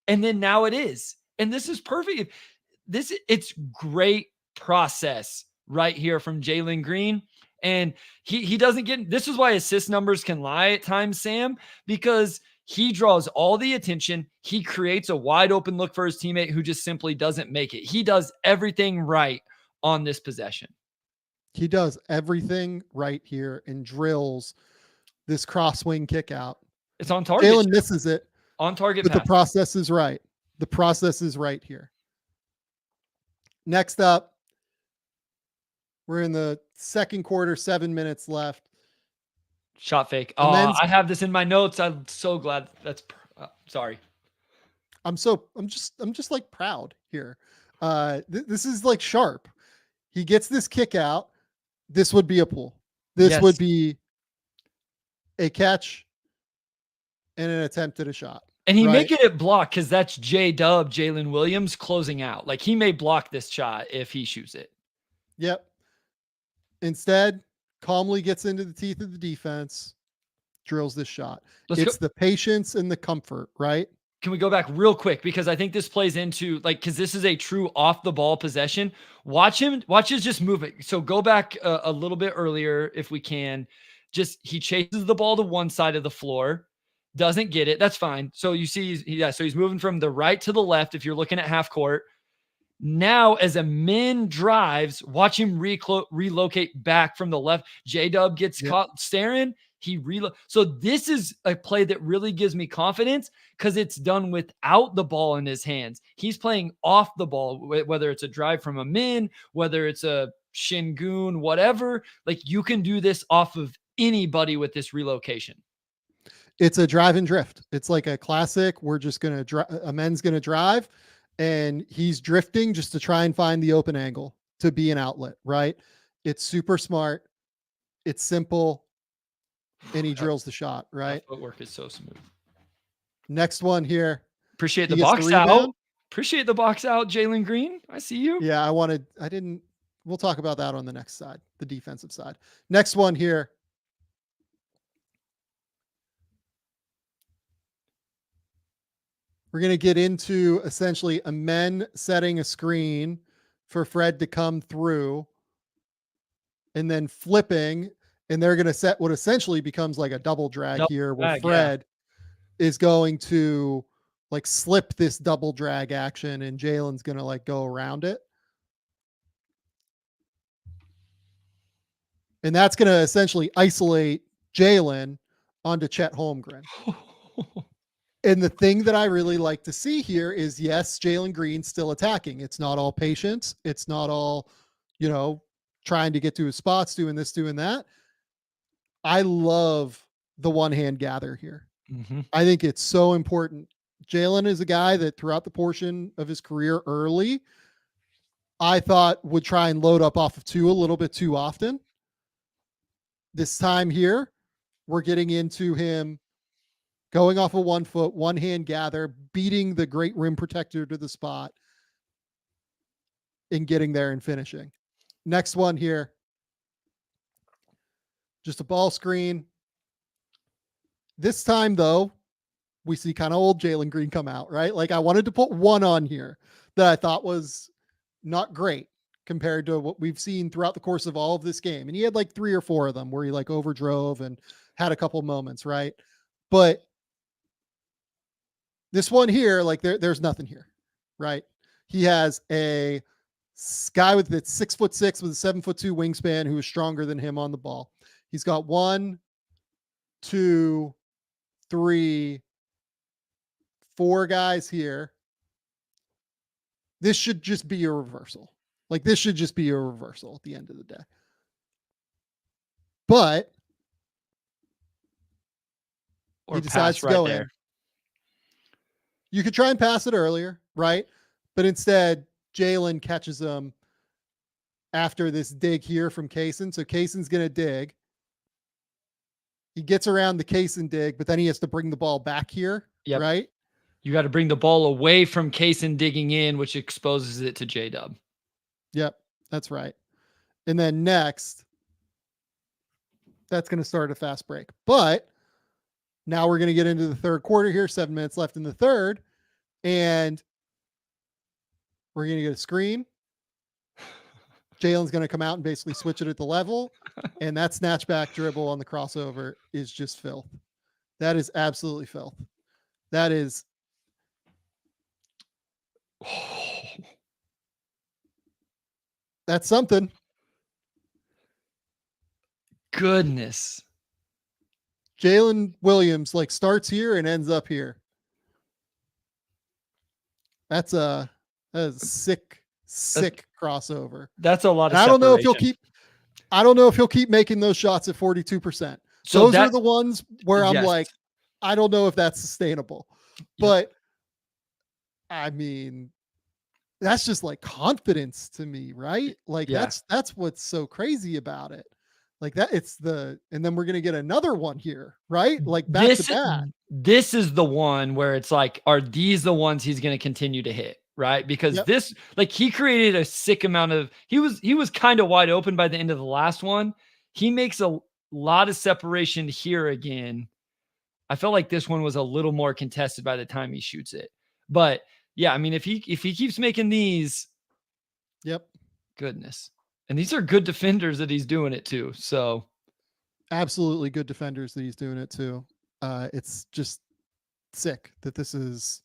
And then now it is. And this is perfect. It's great process right here from Jalen Green. And he doesn't get, this is why assist numbers can lie at times, Sam, because he draws all the attention. He creates a wide open look for his teammate who just simply doesn't make it. He does everything right on this possession. He does everything right here and drills this crosswing kick out. It's on target. Jalen misses it. On target. But the process is right. The process is right here. Next up, we're in the second quarter, 7 minutes left. Shot fake. Oh, I have this in my notes. I'm so glad. Sorry. I'm just like proud here. This is like sharp. He gets this kick out. This would be a pull. This would be a catch and an attempt at a shot. And he may get it blocked because that's J-Dub, Jalen Williams, closing out. Like, he may block this shot if he shoots it. Yep. Instead, calmly gets into the teeth of the defense, drills this shot. It's the patience and the comfort, right? Can we go back real quick? Because I think this plays into, like, because this is a true off the ball possession. Watch his just move it. So go back a little bit earlier if we can. He chases the ball to one side of the floor, doesn't get it. That's fine. So you see, so he's moving from the right to the left. If you're looking at half court now, as a min drives, watch him relocate back from the left. J-Dub gets caught staring. So this is a play that really gives me confidence because it's done without the ball in his hands. He's playing off the ball, whether it's a drive from a min, whether it's a Sengun, whatever. Like, you can do this off of anybody with this relocation. It's a drive and drift. It's like a classic. We're just going to a men's going to drive and he's drifting just to try and find the open angle to be an outlet, right? It's super smart. It's simple. And he drills the shot, right? That footwork is so smooth. Next one here. Appreciate the box out. Appreciate the box out, Jalen Green. I see you. Yeah, we'll talk about that on the next side, the defensive side. Next one here. We're going to get into essentially a men setting a screen for Fred to come through and then flipping. And they're going to set what essentially becomes like a double drag here where Fred is going to like slip this double drag action and Jalen's going to like go around it. And that's going to essentially isolate Jalen onto Chet Holmgren. And the thing that I really like to see here is, yes, Jalen Green still attacking. It's not all patience. It's not all, trying to get to his spots, doing this, doing that. I love the one hand gather here. Mm-hmm. I think it's so important. Jalen is a guy that throughout the portion of his career early, I thought would try and load up off of two a little bit too often. This time here, we're getting into him going off of 1 foot, one hand gather, beating the great rim protector to the spot and getting there and finishing. Next one here. Just a ball screen. This time, though, we see kind of old Jalen Green come out, right? Like I wanted to put one on here that I thought was not great compared to what we've seen throughout the course of all of this game. And he had like 3 or 4 of them where he like overdrove and had a couple moments, right? But this one here, like there's nothing here, right? He has a guy with that's 6'6" with a 7'2" wingspan who is stronger than him on the ball. He's got 1, 2, 3, 4 guys here. This should just be a reversal. Like this should just be a reversal at the end of the day. But he decides to go in. You could try and pass it earlier, right? But instead, Jalen catches him after this dig here from Kaysen. So Kaysen's going to dig. He gets around the Kaysen dig, but then he has to bring the ball back here, right? You got to bring the ball away from Kaysen digging in, which exposes it to J-Dub. Yep, that's right. And then next, that's going to start a fast break. But now we're going to get into the third quarter here, 7 minutes left in the third. And we're going to get a screen. Jalen's going to come out and basically switch it at the level. And that snatchback dribble on the crossover is just filth. That is absolutely filth. That is. That's something. Goodness. Jalen Williams like starts here and ends up here. That's a sick crossover. That's a lot of I don't know if he'll keep making those shots at 42%. So those are the ones where I'm like, I don't know if that's sustainable. But I mean, that's just like confidence to me, right? Like that's what's so crazy about it. Like that, and then we're going to get another one here, right? Like back to back. This is the one where it's like, are these the ones he's going to continue to hit? Right. Because this, like he created a sick amount of, he was kind of wide open by the end of the last one. He makes a lot of separation here again. I felt like this one was a little more contested by the time he shoots it. But yeah, I mean, if he keeps making these, goodness. And these are good defenders that he's doing it to. So absolutely good defenders that he's doing it to. It's just sick that this is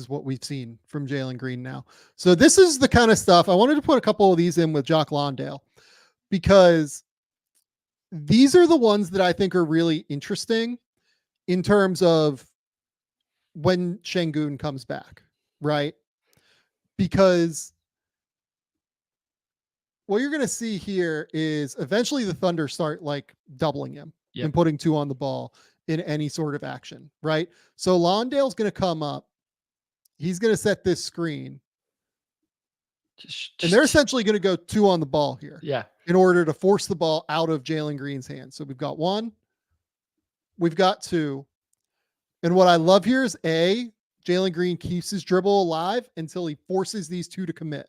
what we've seen from Jalen Green now. So this is the kind of stuff I wanted to put a couple of these in with Jock Lawndale, because these are the ones that I think are really interesting in terms of when Sengun comes back, right? Because what you're going to see here is eventually the Thunder start like doubling him and putting 2 on the ball in any sort of action, right? So Lawndale's going to come up. He's going to set this screen. And they're essentially going to go 2 on the ball here. Yeah. In order to force the ball out of Jalen Green's hands. So we've got 1. We've got 2. And what I love here is Jalen Green keeps his dribble alive until he forces these 2 to commit,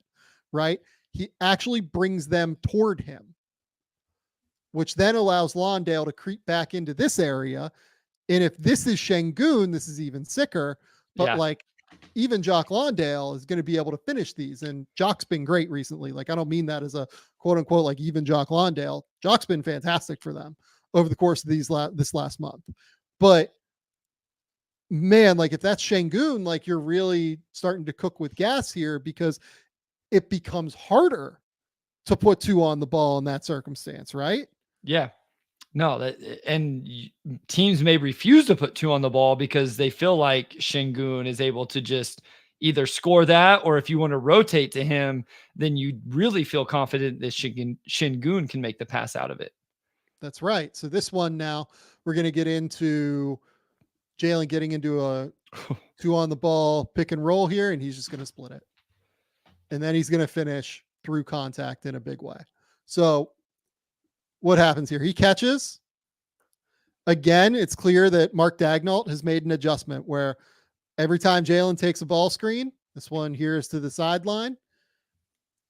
right? He actually brings them toward him, which then allows Lawndale to creep back into this area. And if this is Sengun, this is even sicker, but Yeah. like even Jock Lawndale is going to be able to finish these. And Jock's been great recently. Like, I don't mean that as a quote unquote, like even Jock Lawndale. Jock's been fantastic for them over the course of this last month. But man, like if that's Sengun, like you're really starting to cook with gas here, because it becomes harder to put 2 on the ball in that circumstance, right? Yeah. No, teams may refuse to put 2 on the ball because they feel like Sengun is able to just either score that, or if you want to rotate to him, then you really feel confident that Sengun can make the pass out of it. That's right. So this one now we're going to get into Jalen getting into a 2 on the ball pick and roll here, and he's just going to split it. And then he's going to finish through contact in a big way. So what happens here? He catches. Again, it's clear that Mark Daignault has made an adjustment where every time Jalen takes a ball screen, this one here is to the sideline.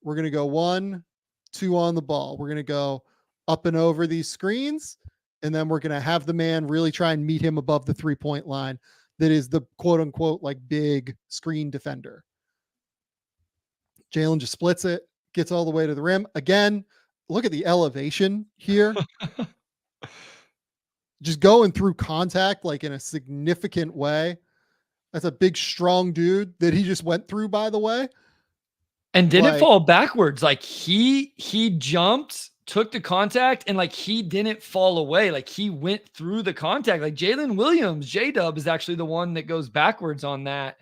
We're going to go 1, 2 on the ball. We're going to go up and over these screens, and then we're going to have the man really try and meet him above the 3-point line. That is the quote unquote like big screen defender. Jalen just splits it, gets all the way to the rim. Again, look at the elevation here. Just going through contact like in a significant way. That's a big, strong dude that he just went through, by the way. And didn't fall backwards. Like he jumped, took the contact, and like he didn't fall away. Like he went through the contact. Like Jalen Williams, J-Dub is actually the one that goes backwards on that.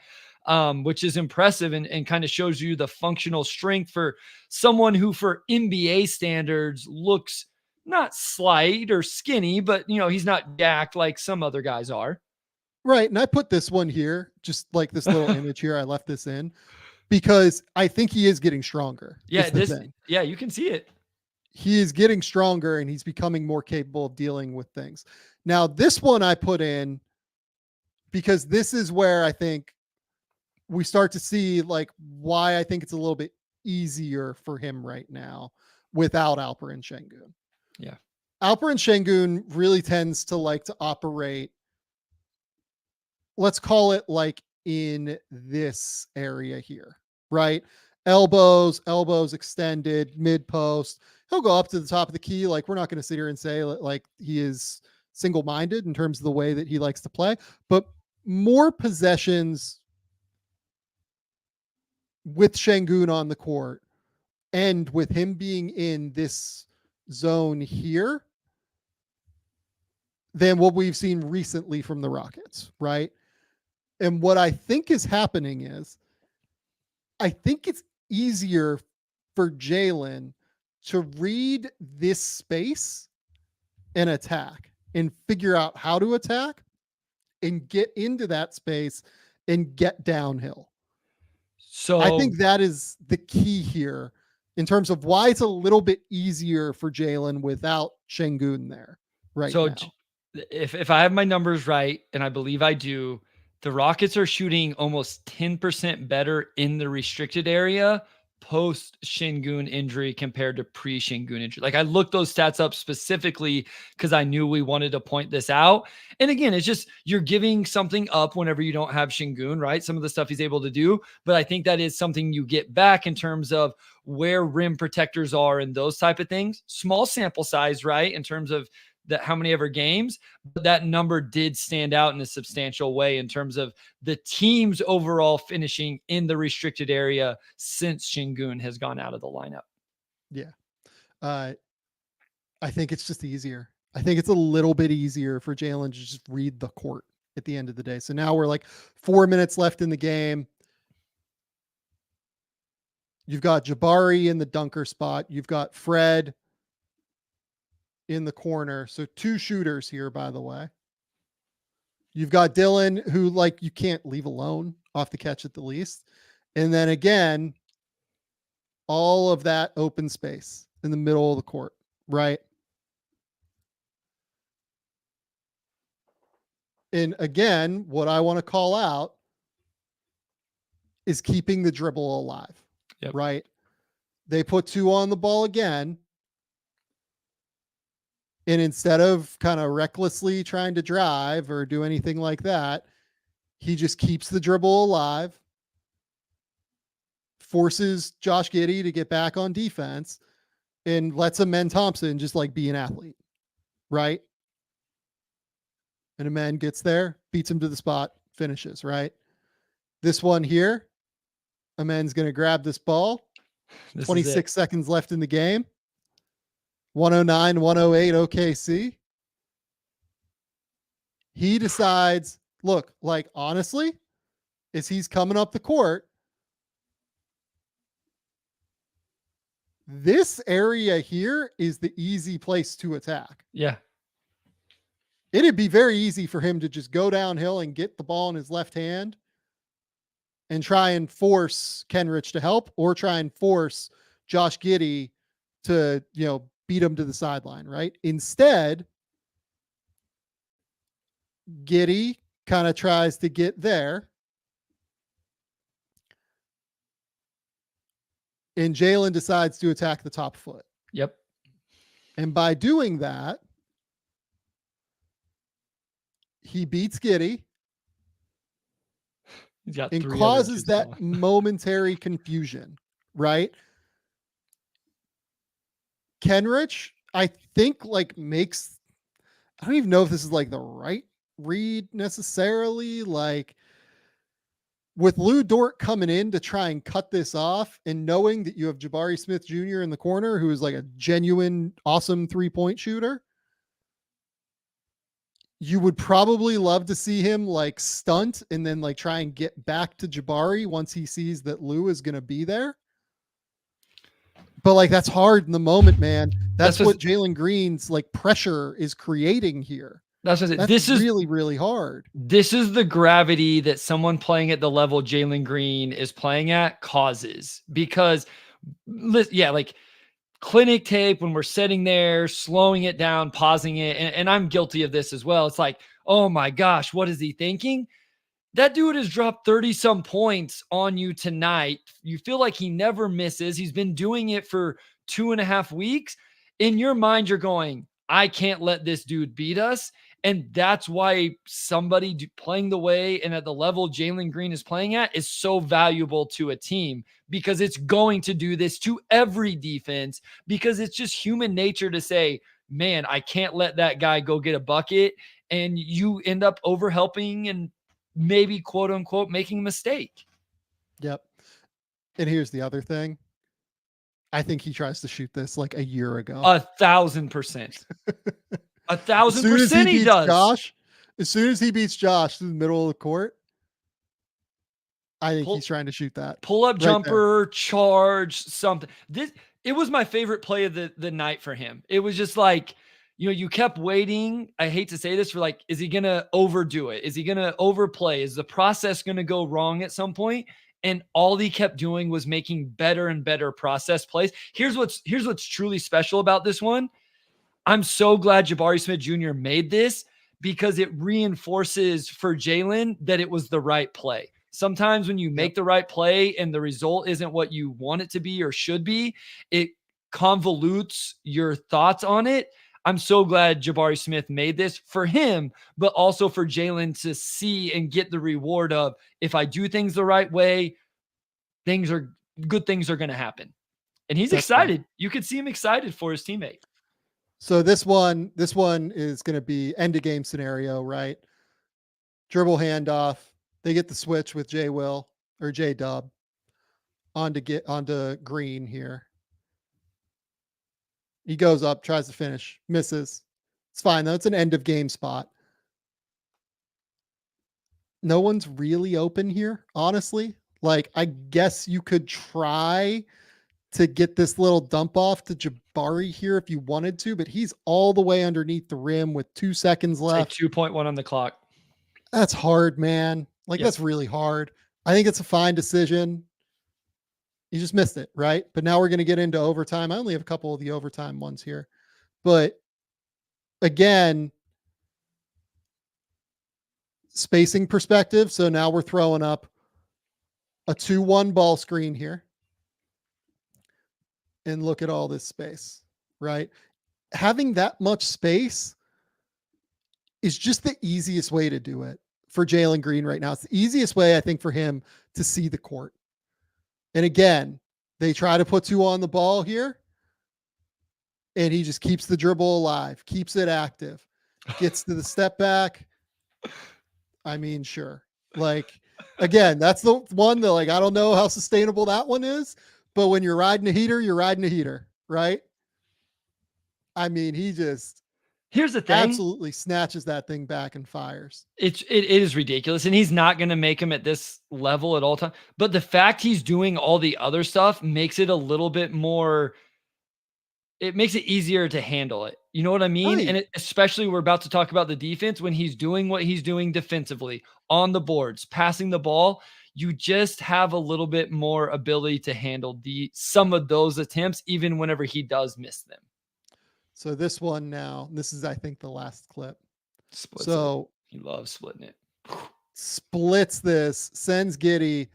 Which is impressive and kind of shows you the functional strength for someone who for NBA standards looks not slight or skinny, but he's not jacked like some other guys are. Right. And I put this one here, just like this little image here. I left this in because I think he is getting stronger. Yeah. You can see it. He is getting stronger and he's becoming more capable of dealing with things. Now, this one I put in because this is where I think we start to see like why I think it's a little bit easier for him right now without Alperen Sengun. Yeah. Alperen Sengun really tends to like to operate, let's call it like in this area here, right? Elbows extended, mid post. He'll go up to the top of the key. Like we're not going to sit here and say like he is single-minded in terms of the way that he likes to play, but more possessions with Sengun on the court and with him being in this zone here than what we've seen recently from the Rockets, right? And what I think is happening is I think it's easier for Jalen to read this space and attack and figure out how to attack and get into that space and get downhill. So I think that is the key here in terms of why it's a little bit easier for Jalen without Sengun there right now. If I have my numbers right, and I believe I do, the Rockets are shooting almost 10% better in the restricted area post Sengun injury compared to pre Sengun injury. Like I looked those stats up specifically because I knew we wanted to point this out. And again, it's just, you're giving something up whenever you don't have Sengun, right? Some of the stuff he's able to do, but I think that is something you get back in terms of where rim protectors are and those type of things. Small sample size, right? In terms of that, how many ever games, but that number did stand out in a substantial way in terms of the team's overall finishing in the restricted area since Sengun has gone out of the lineup. Yeah. I think it's just easier. I think it's a little bit easier for Jalen to just read the court at the end of the day. So now we're like 4 minutes left in the game. You've got Jabari in the dunker spot. You've got Fred in the corner. So 2 shooters here, by the way. You've got Dylan, who like you can't leave alone off the catch at the least. And then again, all of that open space in the middle of the court, right? And again, what I want to call out is keeping the dribble alive, right? They put 2 on the ball again. And instead of kind of recklessly trying to drive or do anything like that, He just keeps the dribble alive, forces Josh Giddey to get back on defense, and lets Amen Thompson just like be an athlete, right? And Amen gets there, beats him to the spot, finishes, right? This one here, Amen's going to grab this ball. 26 seconds left in the game. 109, 108 OKC. He decides, look, like honestly, as he's coming up the court, this area here is the easy place to attack. Yeah. It'd be very easy for him to just go downhill and get the ball in his left hand and try and force Kenrich to help, or try and force Josh Giddey to, beat him to the sideline, right? Instead, Giddey kind of tries to get there, and Jalen decides to attack the top foot. Yep. And by doing that, he beats Giddey and causes that momentary confusion, right? Kenrich, I think, like makes, I don't even know if this is like the right read necessarily, like with Lou Dort coming in to try and cut this off and knowing that you have Jabari Smith Jr. in the corner, who is like a genuine, awesome 3-point shooter. You would probably love to see him like stunt and then like try and get back to Jabari once he sees that Lou is going to be there. But like, that's hard in the moment, man. That's what Jalen Green's like pressure is creating here. That's really, really hard. This is the gravity that someone playing at the level Jalen Green is playing at causes, because like clinic tape, when we're sitting there, slowing it down, pausing it. And I'm guilty of this as well. It's like, oh my gosh, what is he thinking? That dude has dropped 30 some points on you tonight. You feel like he never misses. He's been doing it for 2.5 weeks. In your mind, you're going, I can't let this dude beat us. And that's why somebody playing the way and at the level Jalen Green is playing at is so valuable to a team, because it's going to do this to every defense, because it's just human nature to say, man, I can't let that guy go get a bucket. And you end up overhelping and maybe quote unquote making a mistake. Yep. And here's the other thing. I think he tries to shoot this like a year ago. 1,000%. 1,000% he does. As soon as he beats Josh to the middle of the court, I think he's trying to shoot that. Pull up jumper, charge, something. It was my favorite play of the night for him. It was just like, you kept waiting. I hate to say this, for like, is he going to overdo it? Is he going to overplay? Is the process going to go wrong at some point? And all he kept doing was making better and better process plays. Here's what's truly special about this one. I'm so glad Jabari Smith Jr. made this, because it reinforces for Jalen that it was the right play. Sometimes when you make the right play and the result isn't what you want it to be or should be, it convolutes your thoughts on it. I'm so glad Jabari Smith made this for him, but also for Jalen to see and get the reward of, if I do things the right way, good things are going to happen. And he's excited. Right. You could see him excited for his teammate. So this one is going to be end of game scenario, right? Dribble handoff. They get the switch with J Dub onto Green here. He goes up, tries to finish, misses. It's fine though. It's an end of game spot. No one's really open here, honestly. Like, I guess you could try to get this little dump off to Jabari here if you wanted to, but he's all the way underneath the rim with 2 seconds left. 2.1 on the clock. That's hard, man. Like, that's really hard. I think it's a fine decision. You just missed it, right? But now we're going to get into overtime. I only have a couple of the overtime ones here. But again, spacing perspective. So now we're throwing up a 2-1 ball screen here. And look at all this space, right? Having that much space is just the easiest way to do it for Jalen Green right now. It's the easiest way, I think, for him to see the court. And again, they try to put 2 on the ball here, and he just keeps the dribble alive, keeps it active, gets to the step back. I mean, sure. Like, again, that's the one that, like, I don't know how sustainable that one is, but when you're riding a heater, you're riding a heater, right? I mean, he just Here's the thing. absolutely snatches that thing back and fires. It is ridiculous, and he's not going to make him at this level at all time. But the fact he's doing all the other stuff makes it a little bit more. It makes it easier to handle it. You know what I mean? Right. And especially we're about to talk about the defense when he's doing what he's doing defensively on the boards, passing the ball. You just have a little bit more ability to handle some of those attempts, even whenever he does miss them. So this one now, this is, I think, the last clip. Splits so he loves splitting it. Splits this, sends Giddey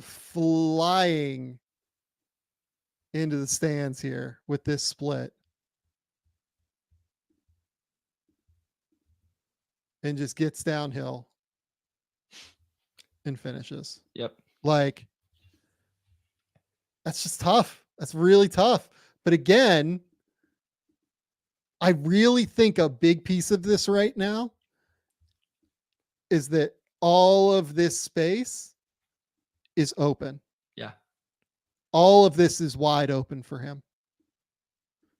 flying into the stands here with this split. And just gets downhill and finishes. Yep. Like, that's just tough. That's really tough. But again, I really think a big piece of this right now is that all of this space is open. Yeah. All of this is wide open for him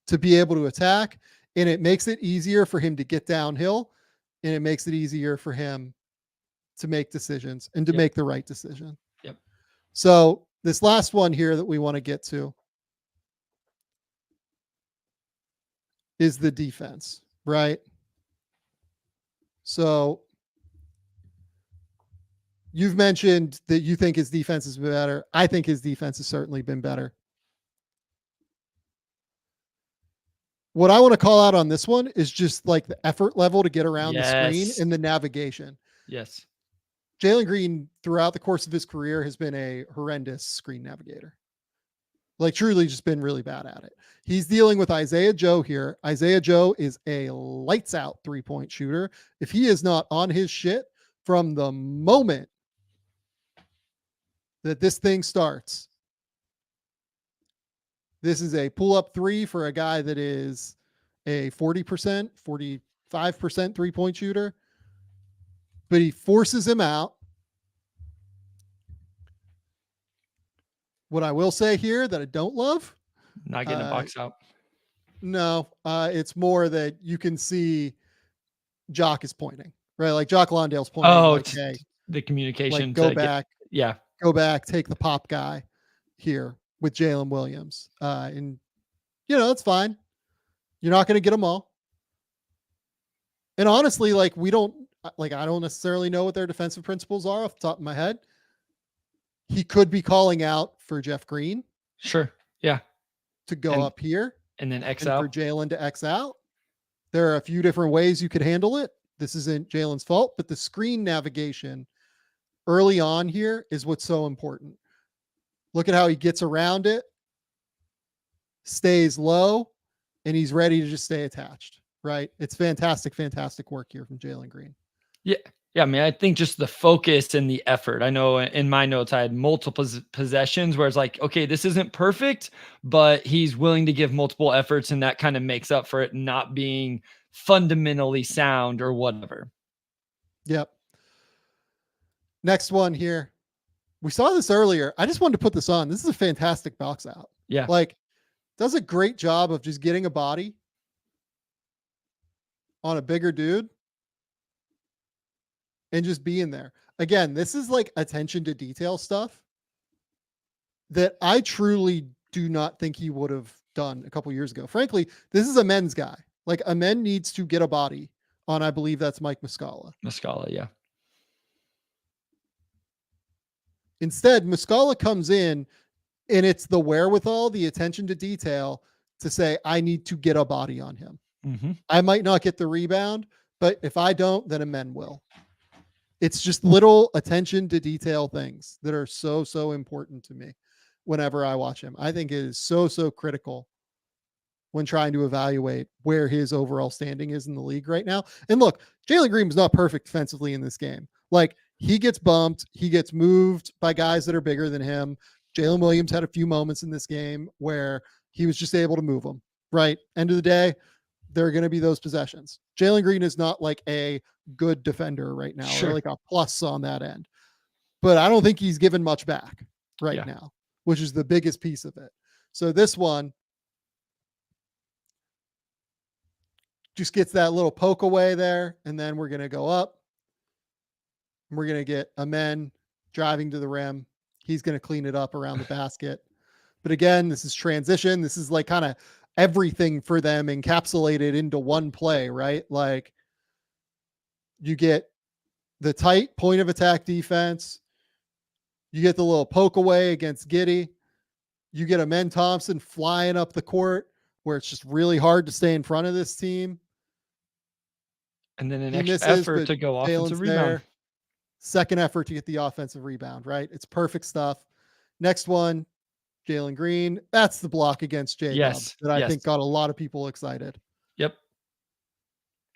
to be able to attack, and it makes it easier for him to get downhill, and it makes it easier for him to make decisions and to make the right decision. Yep. So this last one here that we want to get to is the defense, right? So you've mentioned that you think his defense has been better. I think his defense has certainly been better. What I want to call out on this one is just like the effort level to get around the screen and the navigation. Yes. Jalen Green, throughout the course of his career, has been a horrendous screen navigator. Like, truly just been really bad at it. He's dealing with Isaiah Joe here. Isaiah Joe is a lights out 3-point shooter. If he is not on his shit from the moment that this thing starts, this is a pull up 3 for a guy that is a 40%, 45% 3-point shooter, but he forces him out. What I will say here that I don't love, not getting a box out. No, it's more that you can see Jock is pointing, right? Like Jock Lawndale's pointing. Oh, like, hey, the communication. Like, go back. Go back, take the pop guy here with Jalen Williams. And, you know, that's fine. You're not going to get them all. And honestly, like, I don't necessarily know what their defensive principles are off the top of my head. He could be calling out for Jeff Green. Sure. Yeah. To go up here. And then X out. For Jalen to X out. There are a few different ways you could handle it. This isn't Jalen's fault, but the screen navigation early on here is what's so important. Look at how he gets around it, stays low, and he's ready to just stay attached, right? It's fantastic, fantastic work here from Jalen Green. Yeah. Yeah, I mean, I think just the focus and the effort. I know in my notes, I had multiple possessions where it's like, okay, this isn't perfect, but he's willing to give multiple efforts, and that kind of makes up for it not being fundamentally sound or whatever. Yep. Next one here. We saw this earlier. I just wanted to put this on. This is a fantastic box out. Yeah. Like, does a great job of just getting a body on a bigger dude and just being there. Again, this is like attention to detail stuff that I truly do not think he would have done a couple years ago. Frankly, this is a men's guy. Like, a men needs to get a body on, I believe that's Mike Muscala. Muscala, yeah. Instead, Muscala comes in, and it's the wherewithal, the attention to detail to say, I need to get a body on him. Mm-hmm. I might not get the rebound, but if I don't, then a men will. It's just little attention to detail things that are so, so important to me whenever I watch him. I think it is so, so critical when trying to evaluate where his overall standing is in the league right now. And look, Jalen Green was not perfect defensively in this game. Like, he gets bumped, he gets moved by guys that are bigger than him. Jalen Williams had a few moments in this game where he was just able to move them, right? End of the day, there are going to be those possessions. Jalen Green is not like a good defender right now, or like a plus on that end. But I don't think he's given much back right now, which is the biggest piece of it. So this one just gets that little poke away there, and then we're going to go up. And we're going to get Amen driving to the rim. He's going to clean it up around the basket. But again, this is transition. This is like kind of everything for them encapsulated into one play, right? Like, you get the tight point of attack defense. You get the little poke away against Giddey. You get Amen Thompson flying up the court where it's just really hard to stay in front of this team. And then an extra effort to go offensive rebound. Second effort to get the offensive rebound, right? It's perfect stuff. Next one, Jalen Green. That's the block against J-Dub that I think got a lot of people excited. Yep.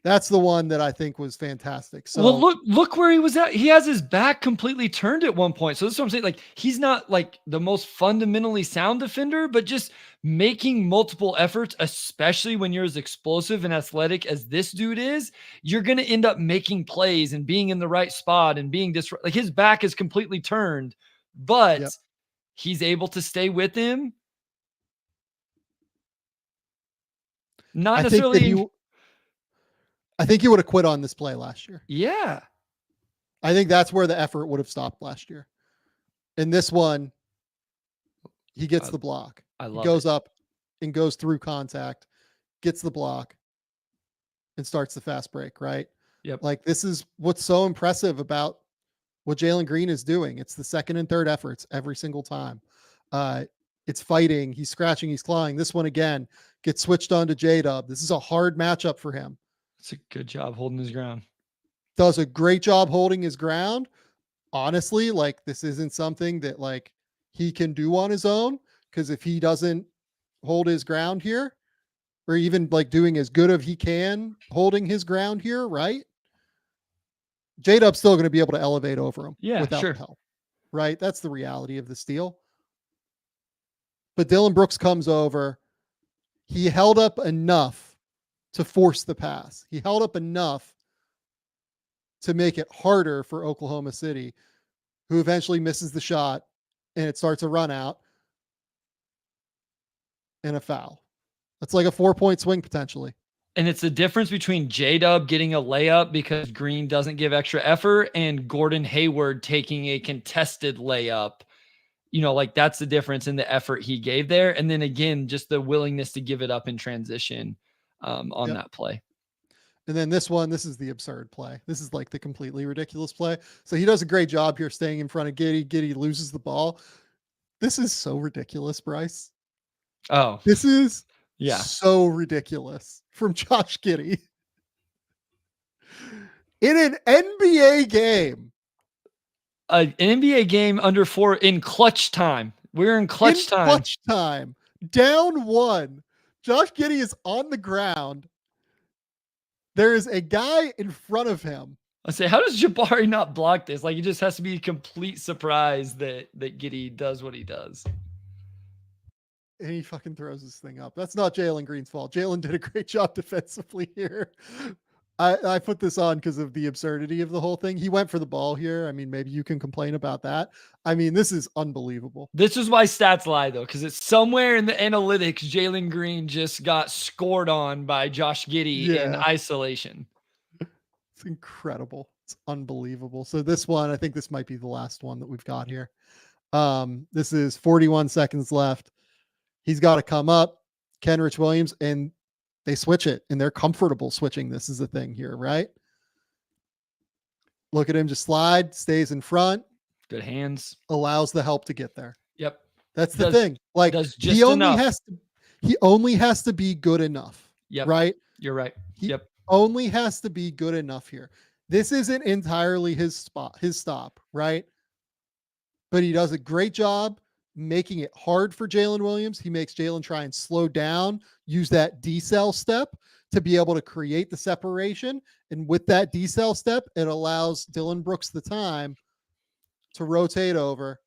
That's the one that I think was fantastic. So, well, look where he was at. He has his back completely turned at one point. So this is what I'm saying. Like, he's not like the most fundamentally sound defender, but just making multiple efforts, especially when you're as explosive and athletic as this dude is, you're going to end up making plays and being in the right spot and being like, his back is completely turned, but he's able to stay with him. Not necessarily. I think he would have quit on this play last year. Yeah. I think that's where the effort would have stopped last year. In this one, he gets the block. He goes up and goes through contact, gets the block, and starts the fast break, right? Yep. Like, this is what's so impressive about what Jalen Green is doing. It's the second and third efforts every single time. It's fighting. He's scratching. He's clawing. This one, again, gets switched on to J-Dub. This is a hard matchup for him. It's a good job holding his ground. Does a great job holding his ground. Honestly, like, this isn't something that like he can do on his own, because if he doesn't hold his ground here, or even like doing as good as he can holding his ground here, right? J-Dub's still going to be able to elevate over him without help, right? That's the reality of this deal. But Dylan Brooks comes over. He held up enough to force the pass. He held up enough to make it harder for Oklahoma City, who eventually misses the shot, and it starts a run out and a foul. That's like a 4-point swing potentially. And it's the difference between J-Dub getting a layup because Green doesn't give extra effort and Gordon Hayward taking a contested layup. You know, like, that's the difference in the effort he gave there. And then again, just the willingness to give it up in transition on that play. And then this one, this is the absurd play. This is like the completely ridiculous play. So he does a great job here staying in front of Giddey. Giddey loses the ball. This is so ridiculous, Bryce. Oh, this is so ridiculous from Josh Giddey. In an NBA game. An NBA game under 4 in clutch time. We're in clutch time. Clutch time. Down 1. Josh Giddey is on the ground. There is a guy in front of him. I say, how does Jabari not block this? Like, it just has to be a complete surprise that Giddey does what he does. And he fucking throws this thing up. That's not Jalen Green's fault. Jalen did a great job defensively here. I put this on because of the absurdity of the whole thing. He went for the ball here. I mean, maybe you can complain about that. I mean, this is unbelievable. This is why stats lie, though, because it's somewhere in the analytics, Jalen Green just got scored on by Josh Giddey in isolation. It's incredible. It's unbelievable. So this one, I think this might be the last one that we've got here. This is 41 seconds left. He's got to come up, Kenrich Williams, and they switch it, and they're comfortable switching. This is the thing here, right? Look at him just slide, stays in front. Good hands. Allows the help to get there. Yep. That's the thing. Like, he only has to be good enough. Yep. Right? You're right. He only has to be good enough here. This isn't entirely his stop, right? But he does a great job making it hard for Jalen Williams. He makes Jalen try and slow down, use that decel step to be able to create the separation. And with that decel step, it allows Dylan Brooks the time to rotate over.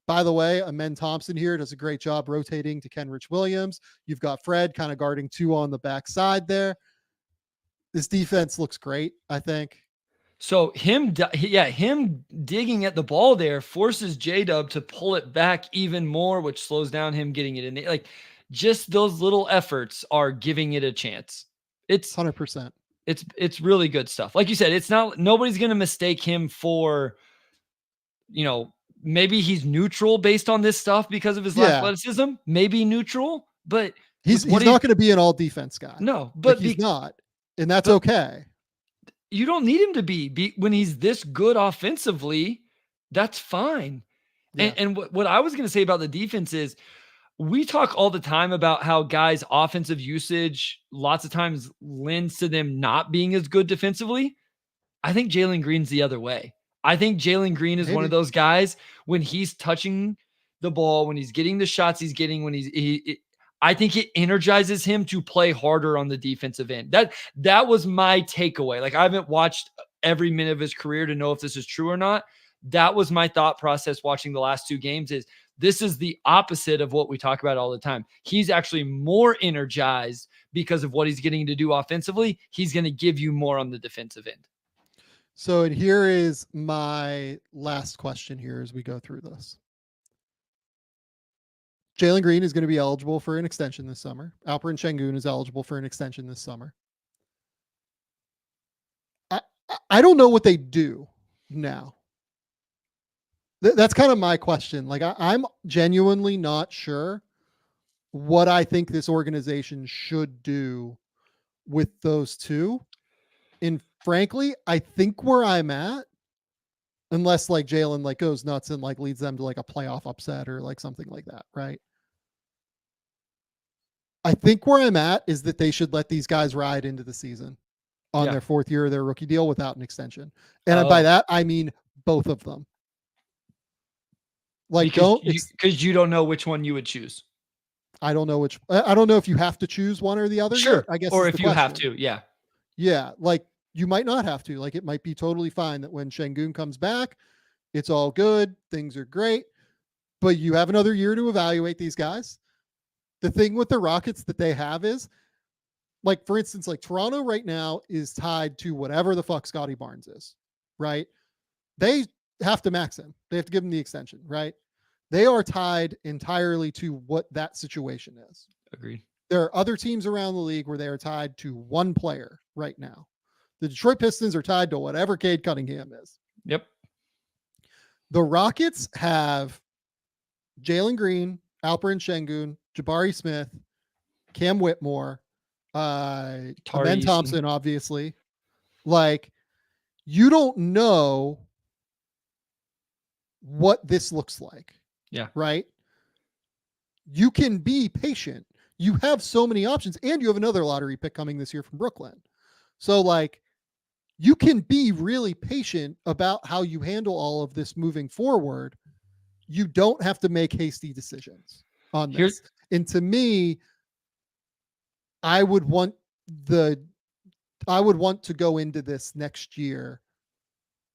By the way, Amen Thompson here does a great job rotating to Kenrich Williams. You've got Fred kind of guarding 2 on the backside there. This defense looks great, I think. So him digging at the ball there forces J-Dub to pull it back even more, which slows down him getting it in. Like, just those little efforts are giving it a chance. It's 100%. It's really good stuff. Like you said, it's not, nobody's going to mistake him for, maybe he's neutral based on this stuff because of his athleticism, maybe neutral, but he's not going to be an all defense guy. No, but he's not. And that's okay. You don't need him to be when he's this good offensively. That's fine. Yeah. And what I was going to say about the defense is, we talk all the time about how guys' offensive usage lots of times lends to them not being as good defensively. I think Jalen Green's the other way. I think Jalen Green is one of those guys, when he's touching the ball, when he's getting the shots he's getting, when I think it energizes him to play harder on the defensive end. That was my takeaway. Like, I haven't watched every minute of his career to know if this is true or not. That was my thought process watching the last 2 games. Is this is the opposite of what we talk about all the time. He's actually more energized because of what he's getting to do offensively. He's going to give you more on the defensive end. So, and here is my last question here as we go through this. Jalen Green is going to be eligible for an extension this summer. Alperen Sengun is eligible for an extension this summer. I don't know what they do now. That's kind of my question. Like, I'm genuinely not sure what I think this organization should do with those 2. And frankly, I think where I'm at, unless like Jalen like goes nuts and like leads them to like a playoff upset or like something like that, right? I think where I'm at is that they should let these guys ride into the season on their 4th year of their rookie deal without an extension. And by that, I mean both of them. Like, because you don't know which one you would choose. I don't know if you have to choose one or the other. Sure. Yet, I guess. Or if you have to. Yeah. Yeah. Like, you might not have to. Like, it might be totally fine that when Sengun comes back, it's all good. Things are great. But you have another year to evaluate these guys. The thing with the Rockets that they have is, like, for instance, like Toronto right now is tied to whatever the fuck Scotty Barnes is, right? They have to max him. They have to give him the extension, right? They are tied entirely to what that situation is. Agreed. There are other teams around the league where they are tied to one player right now. The Detroit Pistons are tied to whatever Cade Cunningham is. Yep. The Rockets have Jalen Green, Alperen Sengun, Jabari Smith, Cam Whitmore, Ben Thompson, obviously. Like, you don't know what this looks like. Yeah. Right? You can be patient. You have so many options, and you have another lottery pick coming this year from Brooklyn. So, like, you can be really patient about how you handle all of this moving forward. You don't have to make hasty decisions on this. And to me, I would want to go into this next year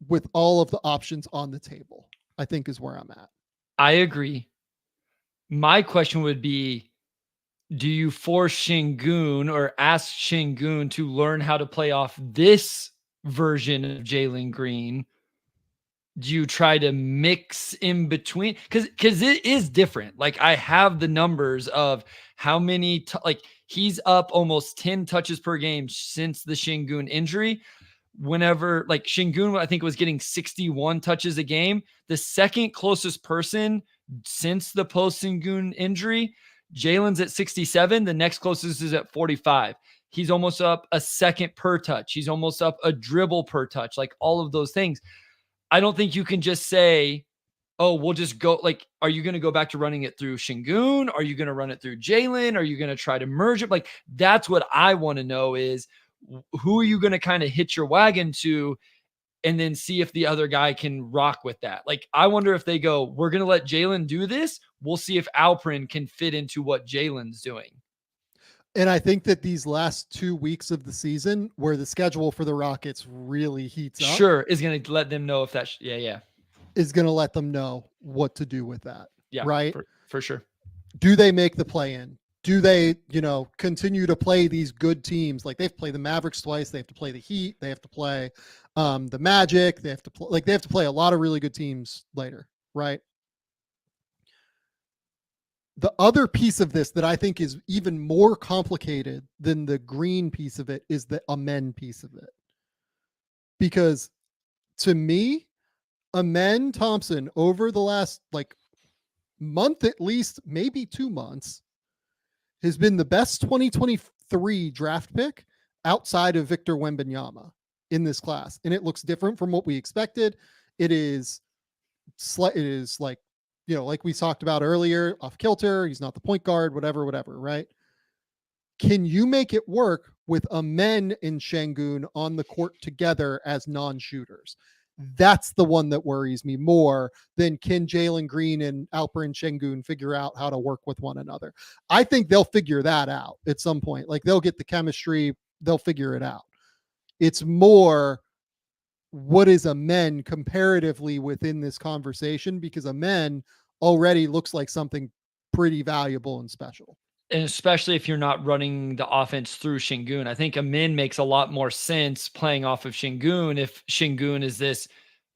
with all of the options on the table, I think is where I'm at. I agree. My question would be, do you force Sengun or ask Sengun to learn how to play off this version of Jalen Green? Do you try to mix in between? Because it is different. Like, I have the numbers of how many, he's up almost 10 touches per game since the Sengun injury. Whenever, like, Sengun, I think, was getting 61 touches a game. The second closest person since the post-Sengun injury, Jalen's at 67. The next closest is at 45. He's almost up a second per touch. He's almost up a dribble per touch. Like, all of those things. I don't think you can just say, oh, we'll just go. Like, are you going to go back to running it through Sengun? Are you going to run it through Jalen? Are you going to try to merge it? Like, that's what I want to know is, who are you going to kind of hitch your wagon to? and then see if the other guy can rock with that. Like, I wonder if they go, we're going to let Jalen do this. We'll see if Alperen can fit into what Jalen's doing. And I think that these last 2 weeks of the season, where the schedule for the Rockets really heats up, sure, is going to let them know if that's, is going to let them know what to do with that. Yeah, right. For sure. Do they make the play in? Do they, continue to play these good teams? Like, they have to play the Mavericks twice. They have to play the Heat. They have to play the Magic. They have to play a lot of really good teams later. Right. The other piece of this that I think is even more complicated than the Green piece of it is the Amen piece of it. Because to me, Amen Thompson over the last month, at least maybe 2 months, has been the best 2023 draft pick outside of Victor Wembanyama in this class. And it looks different from what we expected. It is like we talked about earlier, off kilter. He's not the point guard, whatever, right? Can you make it work with Amen and Sengun on the court together as non-shooters? That's the one that worries me more than can Jalen Green and Alperen Sengun figure out how to work with one another. I think they'll figure that out at some point. Like, they'll get the chemistry, they'll figure it out. It's more, what is Amen comparatively within this conversation? Because Amen already looks like something pretty valuable and special. And especially if you're not running the offense through Sengun. I think Amen makes a lot more sense playing off of Sengun if Sengun is this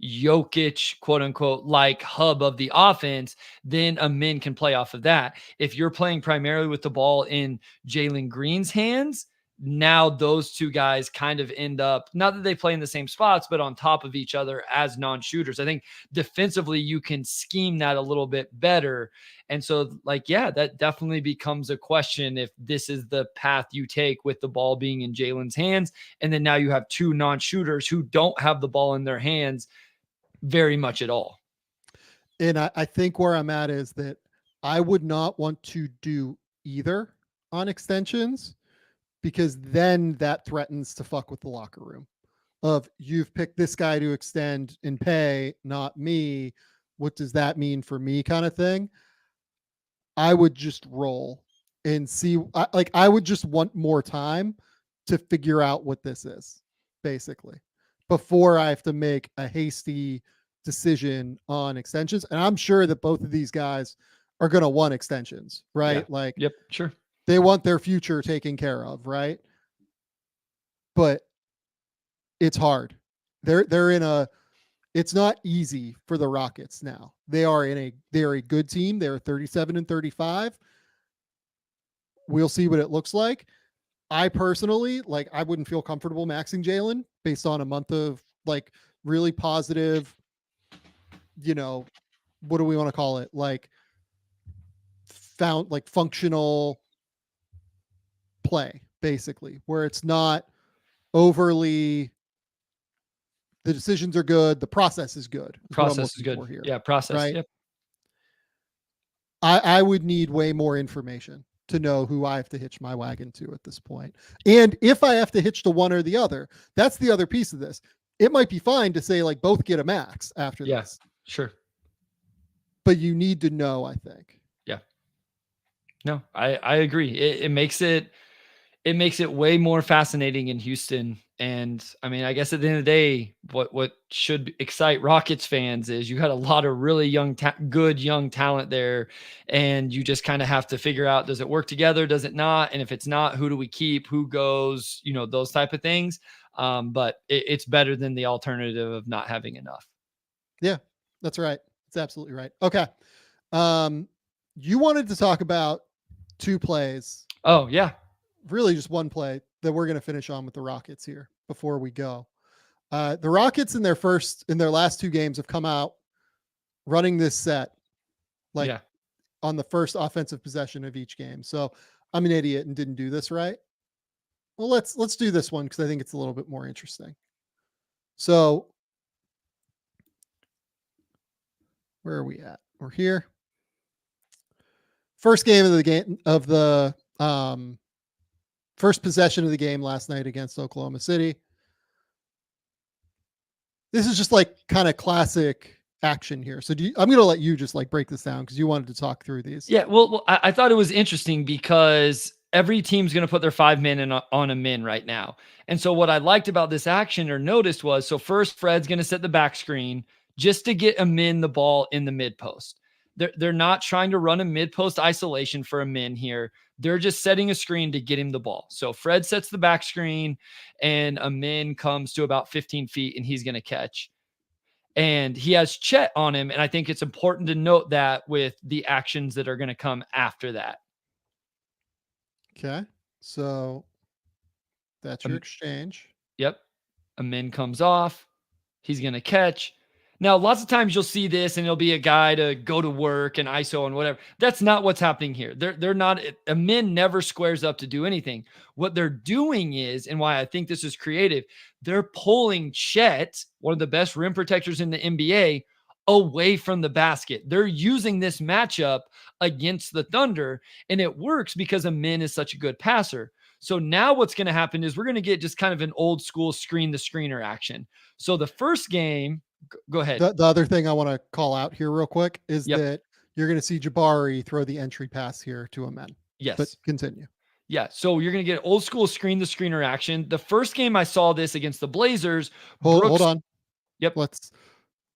Jokic, quote unquote, like hub of the offense, then Amen can play off of that. If you're playing primarily with the ball in Jalen Green's hands, now those two guys kind of end up, not that they play in the same spots, but on top of each other as non-shooters. I think defensively you can scheme that a little bit better. And so, that definitely becomes a question if this is the path you take with the ball being in Jalen's hands. And then now you have two non-shooters who don't have the ball in their hands very much at all. And I think where I'm at is that I would not want to do either on extensions, because then that threatens to fuck with the locker room of, you've picked this guy to extend and pay, not me. What does that mean for me, kind of thing? I would just roll and see. I would just want more time to figure out what this is, basically, before I have to make a hasty decision on extensions. And I'm sure that both of these guys are going to want extensions, right? Yeah. Yep, sure. They want their future taken care of, right? But it's hard. They're in a, it's not easy for the Rockets now. They're a good team. They're 37-35. We'll see what it looks like. I personally, I wouldn't feel comfortable maxing Jalen based on a month of really positive, what do we want to call it? Functional play, basically, where it's not overly, the decisions are good, the process is good. Process is good here. Yeah, process. Right. Yep. I would need way more information to know who I have to hitch my wagon to at this point. And if I have to hitch to one or the other, that's the other piece of this. It might be fine to say both get a max after this. Sure. But you need to know, I think. Yeah. No, I agree. It makes it way more fascinating in Houston. And I mean, I guess at the end of the day, what should excite Rockets fans is you had a lot of really good young talent there. And you just kind of have to figure out, does it work together? Does it not? And if it's not, who do we keep? Who goes? Those type of things. But it's better than the alternative of not having enough. Yeah, that's right. That's absolutely right. Okay. You wanted to talk about 2 plays. Oh, yeah. Really just one play that we're going to finish on with the Rockets here before we go. The Rockets in their last 2 games have come out running this set on the first offensive possession of each game. So I'm an idiot and didn't do this right. Well, let's do this one because I think it's a little bit more interesting. So where are we at? We're here. First game of the game of the first possession of the game last night against Oklahoma City. This is just like kind of classic action here. So I'm going to let you just like break this down because you wanted to talk through these. Yeah, well, I thought it was interesting because every team's going to put their 5 men on a min right now. And so what I liked about this action or noticed was, so first Fred's going to set the back screen just to get a min the ball in the mid post. They're not trying to run a mid post isolation for a min here. They're just setting a screen to get him the ball. So Fred sets the back screen and a min comes to about 15 feet and he's going to catch. And he has Chet on him. And I think it's important to note that with the actions that are going to come after that. Okay. So that's your exchange. Yep. A min comes off. He's going to catch. Now, lots of times you'll see this and it'll be a guy to go to work and ISO and whatever. That's not what's happening here. They're not, a min never squares up to do anything. What they're doing is, and why I think this is creative, they're pulling Chet, one of the best rim protectors in the NBA, away from the basket. They're using this matchup against the Thunder, and it works because a min is such a good passer. So now what's going to happen is we're going to get just kind of an old school screen the screener action. So the first game, go ahead. The other thing I want to call out here real quick is that you're going to see Jabari throw the entry pass here to a man. Yes. But continue. Yeah. So you're going to get old school screen the screener action. The first game I saw this against the Blazers. Hold on. Yep. Let's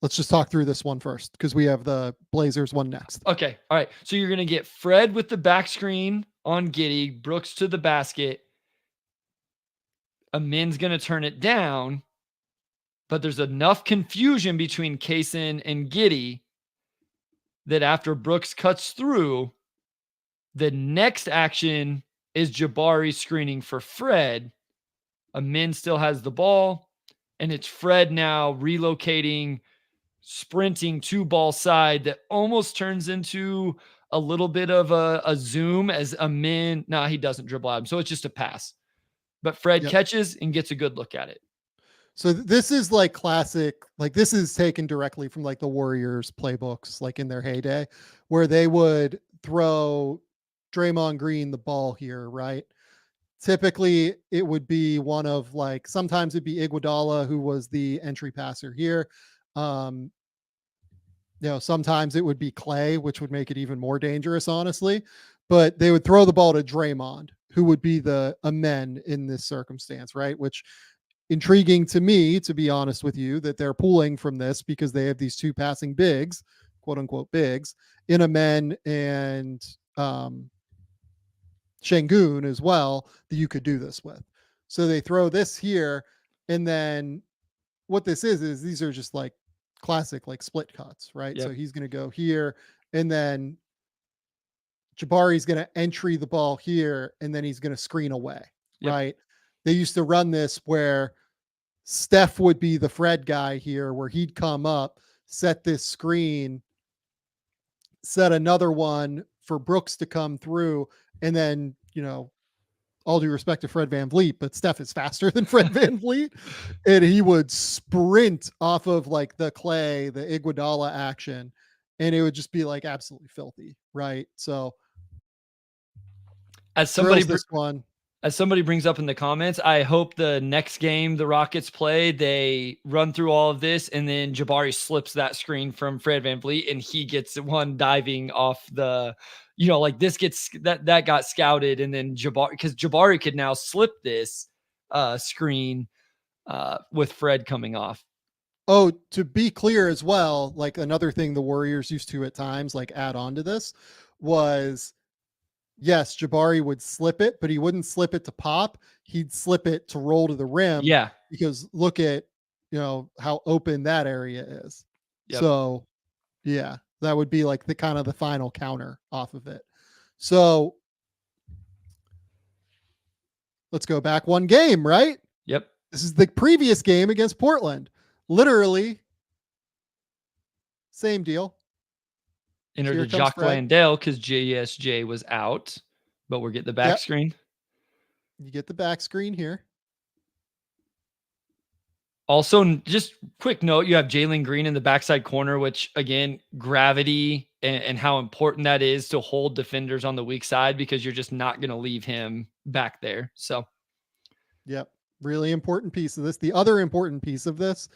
just talk through this one first because we have the Blazers one next. Okay. All right. So you're going to get Fred with the back screen on Giddey, Brooks to the basket. Amin's going to turn it down, but there's enough confusion between Kaysen and Giddey that after Brooks cuts through, the next action is Jabari screening for Fred. Amin still has the ball, and it's Fred now relocating, sprinting to ball side that almost turns into a little bit of a zoom as Amin. No, he doesn't dribble at him, so it's just a pass. But Fred catches and gets a good look at it. So this is like classic, like this is taken directly from like the Warriors playbooks, like in their heyday, where they would throw Draymond Green the ball here, right? Typically it would be one of like, sometimes it'd be Iguodala who was the entry passer here. Sometimes it would be Clay, which would make it even more dangerous, honestly, but they would throw the ball to Draymond, who would be the amen in this circumstance, right? Which intriguing to me, to be honest with you, that they're pulling from this because they have these two passing bigs, quote unquote bigs, in Amen and Sengun as well, that you could do this with. So they throw this here, and then what this is these are just like classic like split cuts, right? Yep. So he's going to go here, and then Jabari's going to entry the ball here, and then he's going to screen away, right? They used to run this where Steph would be the Fred guy here, where he'd come up, set this screen, set another one for Brooks to come through, and then, all due respect to Fred VanVleet, but Steph is faster than Fred VanVleet, and he would sprint off of like the Clay, the Iguodala action, and it would just be like absolutely filthy, right? So as somebody brings up in the comments, I hope the next game the Rockets play, they run through all of this, and then Jabari slips that screen from Fred VanVleet, and he gets one diving off the, like this gets that got scouted, and then because Jabari could now slip this screen with Fred coming off. Oh, to be clear as well, like another thing the Warriors used to at times like add on to this was, yes, Jabari would slip it, but he wouldn't slip it to pop. He'd slip it to roll to the rim. Yeah. Because look at, how open that area is. Yep. So yeah, that would be like the kind of the final counter off of it. So let's go back one game, right? Yep. This is the previous game against Portland. Literally same deal. Enter to Jacques Landale because JSJ was out, but we're getting the back screen. You get the back screen here. Also, just quick note, you have Jalen Green in the backside corner, which again, gravity and how important that is to hold defenders on the weak side because you're just not going to leave him back there. So, yep. Really important piece of this. The other important piece of this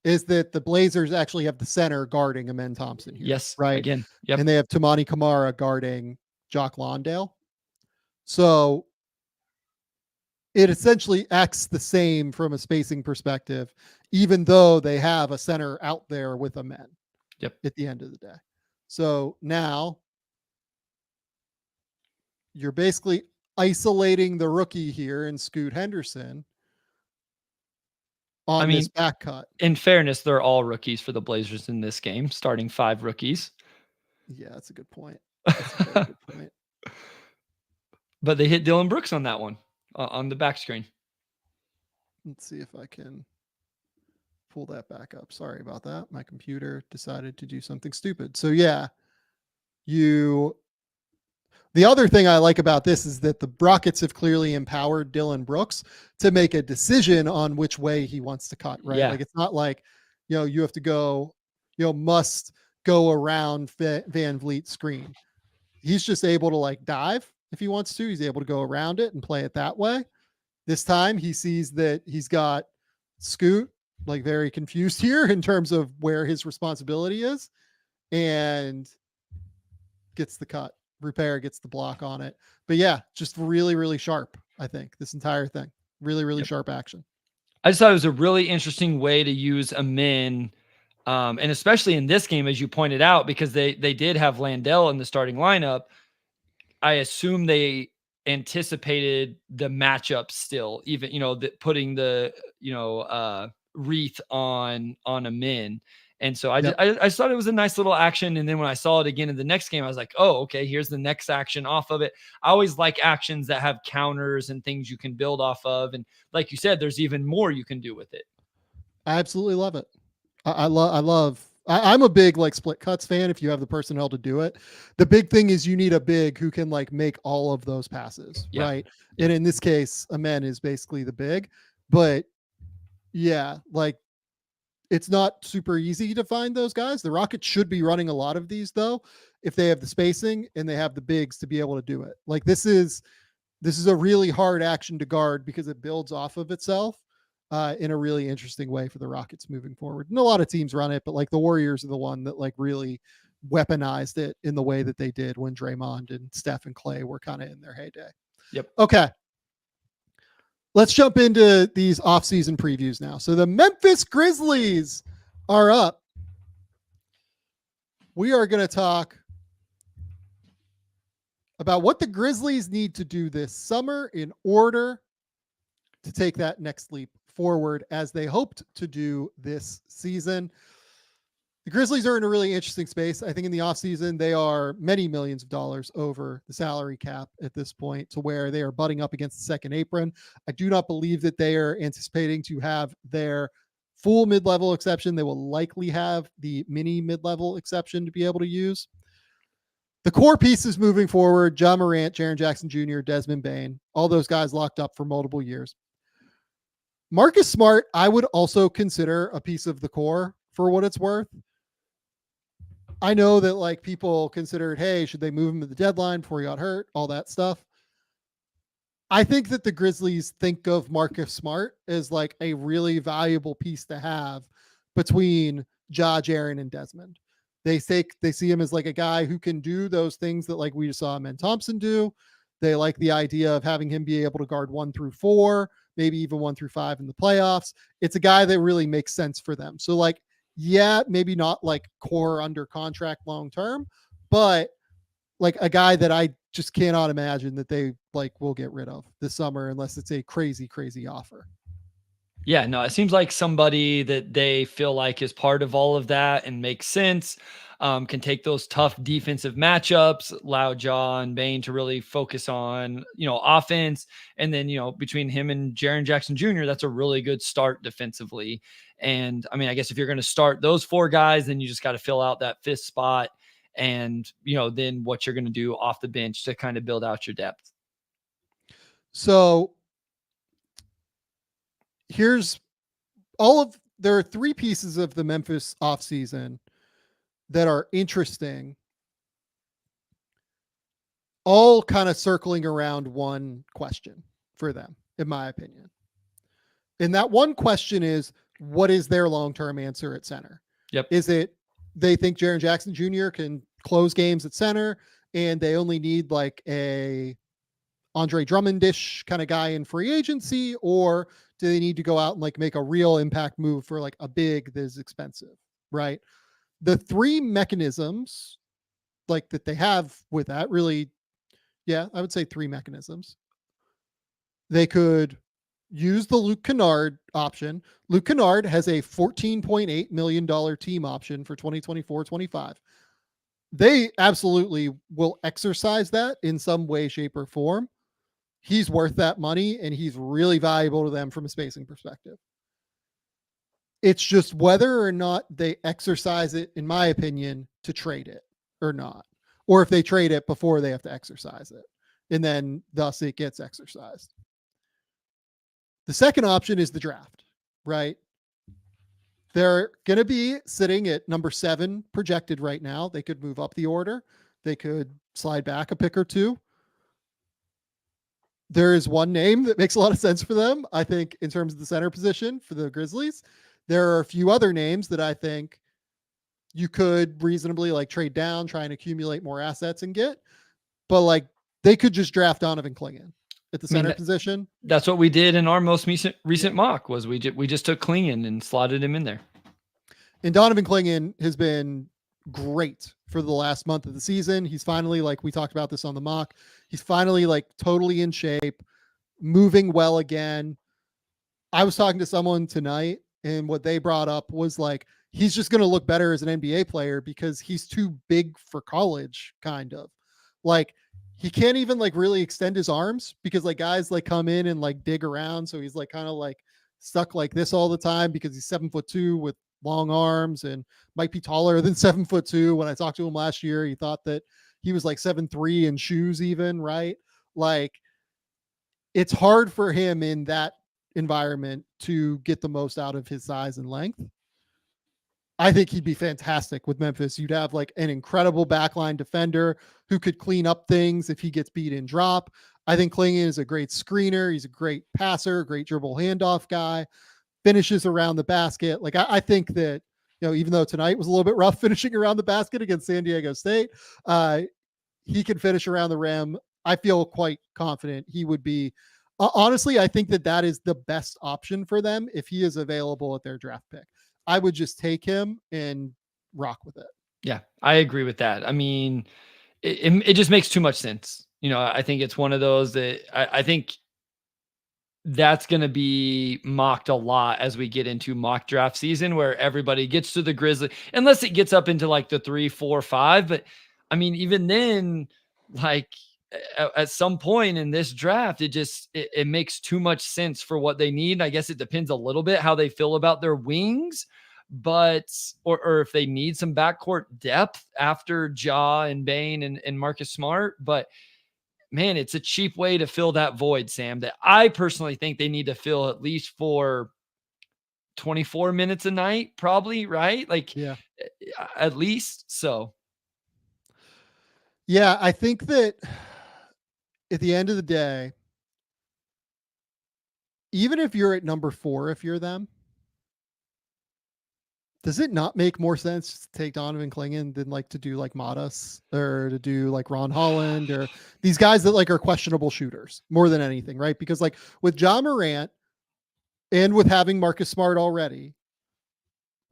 is that the Blazers actually have the center guarding Amen Thompson here. Yes. Right. Again. Yep. And they have Tamani Kamara guarding Jock Lawndale. So it essentially acts the same from a spacing perspective, even though they have a center out there with Amen. Yep. At the end of the day. So now you're basically isolating the rookie here in Scoot Henderson on this back cut. In fairness, they're all rookies for the Blazers in this game, starting 5 rookies. Yeah, that's a good point. That's a very good point. But they hit Dylan Brooks on that one on the back screen. Let's see if I can pull that back up. Sorry about that. My computer decided to do something stupid. So yeah, the other thing I like about this is that the Rockets have clearly empowered Dylan Brooks to make a decision on which way he wants to cut, right? Yeah. Like it's not like, you have to go, must go around Van Vliet's screen. He's just able to like dive if he wants to. He's able to go around it and play it that way. This time he sees that he's got Scoot like very confused here in terms of where his responsibility is and gets the cut. Repair gets the block on it. But yeah, just really, really sharp, I think, this entire thing. Really, really sharp action. I just thought it was a really interesting way to use Amen, and especially in this game, as you pointed out, because they did have Landell in the starting lineup. I assume they anticipated the matchup still, even, putting the, wreath on Amen. And so I just thought it was a nice little action. And then when I saw it again in the next game, I was like, oh, okay, here's the next action off of it. I always like actions that have counters and things you can build off of. And like you said, there's even more you can do with it. I absolutely love it. I'm a big like split cuts fan if you have the personnel to do it. The big thing is you need a big who can like make all of those passes, right? Yeah. And in this case, Amen is basically the big, but yeah, like it's not super easy to find those guys. The Rockets should be running a lot of these though, if they have the spacing and they have the bigs to be able to do it. Like this is a really hard action to guard because it builds off of itself in a really interesting way for the Rockets moving forward. And a lot of teams run it, but like the Warriors are the one that like really weaponized it in the way that they did when Draymond and Steph and Clay were kind of in their heyday. Yep. Okay. Let's jump into these off-season previews now. So the Memphis Grizzlies are up. We are going to talk about what the Grizzlies need to do this summer in order to take that next leap forward as they hoped to do this season. The Grizzlies are in a really interesting space. I think in the offseason, they are many millions of dollars over the salary cap at this point to where they are butting up against the second apron. I do not believe that they are anticipating to have their full mid-level exception. They will likely have the mini mid-level exception to be able to use. The core pieces moving forward, John Morant, Jaren Jackson Jr., Desmond Bane, all those guys locked up for multiple years. Marcus Smart, I would also consider a piece of the core for what it's worth. I know that like people considered, hey, should they move him at the deadline before he got hurt? All that stuff. I think that the Grizzlies think of Marcus Smart as like a really valuable piece to have between Ja, Jaren, and Desmond. They see him as like a guy who can do those things that like we just saw Amen Thompson do. They like the idea of having him be able to guard 1 through 4, maybe even 1 through 5 in the playoffs. It's a guy that really makes sense for them. So like, yeah, maybe not like core under contract long-term, but like a guy that I just cannot imagine that they like will get rid of this summer unless it's a crazy, crazy offer. Yeah, no, it seems like somebody that they feel like is part of all of that and makes sense, can take those tough defensive matchups, allow Ja and Bane to really focus on, offense. And then, between him and Jaren Jackson Jr., that's a really good start defensively. And I mean, I guess if you're going to start those 4 guys, then you just got to fill out that 5th spot and, then what you're going to do off the bench to kind of build out your depth. So there are 3 pieces of the Memphis offseason that are interesting, all kind of circling around one question for them, in my opinion. And that one question is, what is their long-term answer at center? Yep. Is it they think Jaren Jackson Jr. can close games at center and they only need like a Andre Drummond-ish kind of guy in free agency, or do they need to go out and like make a real impact move for like a big that is expensive, right? The three mechanisms like that they have with that really, yeah, I would say three mechanisms. They could use the Luke Kennard option. Luke Kennard has a $14.8 million team option for 2024-25. They absolutely will exercise that in some way, shape, or form. He's worth that money, and he's really valuable to them from a spacing perspective. It's just whether or not they exercise it, in my opinion, to trade it or not, or if they trade it before they have to exercise it, and then thus it gets exercised. The second option is the draft, right? They're going to be sitting at number 7 projected right now. They could move up the order. They could slide back a pick or two. There is one name that makes a lot of sense for them, I think, in terms of the center position for the Grizzlies. There are a few other names that I think you could reasonably like trade down, try and accumulate more assets and get, but like they could just draft Donovan Clingan at the center position. That's what we did in our most recent mock was we just took Clingan and slotted him in there. And Donovan Clingan has been great for the last month of the season. He's finally, like we talked about this on the mock, he's finally like totally in shape, moving well again. I was talking to someone tonight and what they brought up was like, he's just going to look better as an NBA player because he's too big for college, kind of. Like, he can't even like really extend his arms because like guys like come in and like dig around. So he's like kind of like stuck like this all the time because he's 7'2" with long arms and might be taller than 7'2". When I talked to him last year, he thought that he was like 7'3" in shoes even, right? Like, it's hard for him in that environment to get the most out of his size and length. I think he'd be fantastic with Memphis. You'd have like an incredible backline defender who could clean up things if he gets beat in drop. I think Clingan is a great screener. He's a great passer, great dribble handoff guy, finishes around the basket. Like I think that, you know, even though tonight was a little bit rough finishing around the basket against San Diego State, he can finish around the rim. I feel quite confident he would be. Honestly, I think that that is the best option for them if he is available at their draft pick. I would just take him and rock with it. Yeah, I agree with that. I mean, it just makes too much sense. You know, I think it's one of those that I think that's going to be mocked a lot as we get into mock draft season where everybody gets to the Grizzlies, unless it gets up into like the 3, 4, 5. But I mean, even then, like at some point in this draft, it makes too much sense for what they need. I guess it depends a little bit how they feel about their wings, but, or if they need some backcourt depth after Ja and Bane and Marcus Smart. But man, it's a cheap way to fill that void, Sam, that I personally think they need to fill at least for 24 minutes a night, probably, right? Like, yeah, at least. So, yeah, I think that at the end of the day, even if you're at number 4, if you're them, does it not make more sense to take Donovan Clingan than like to do like Modus or to do like Ron Holland or these guys that like are questionable shooters more than anything, right? Because like with Ja Morant and with having Marcus Smart already,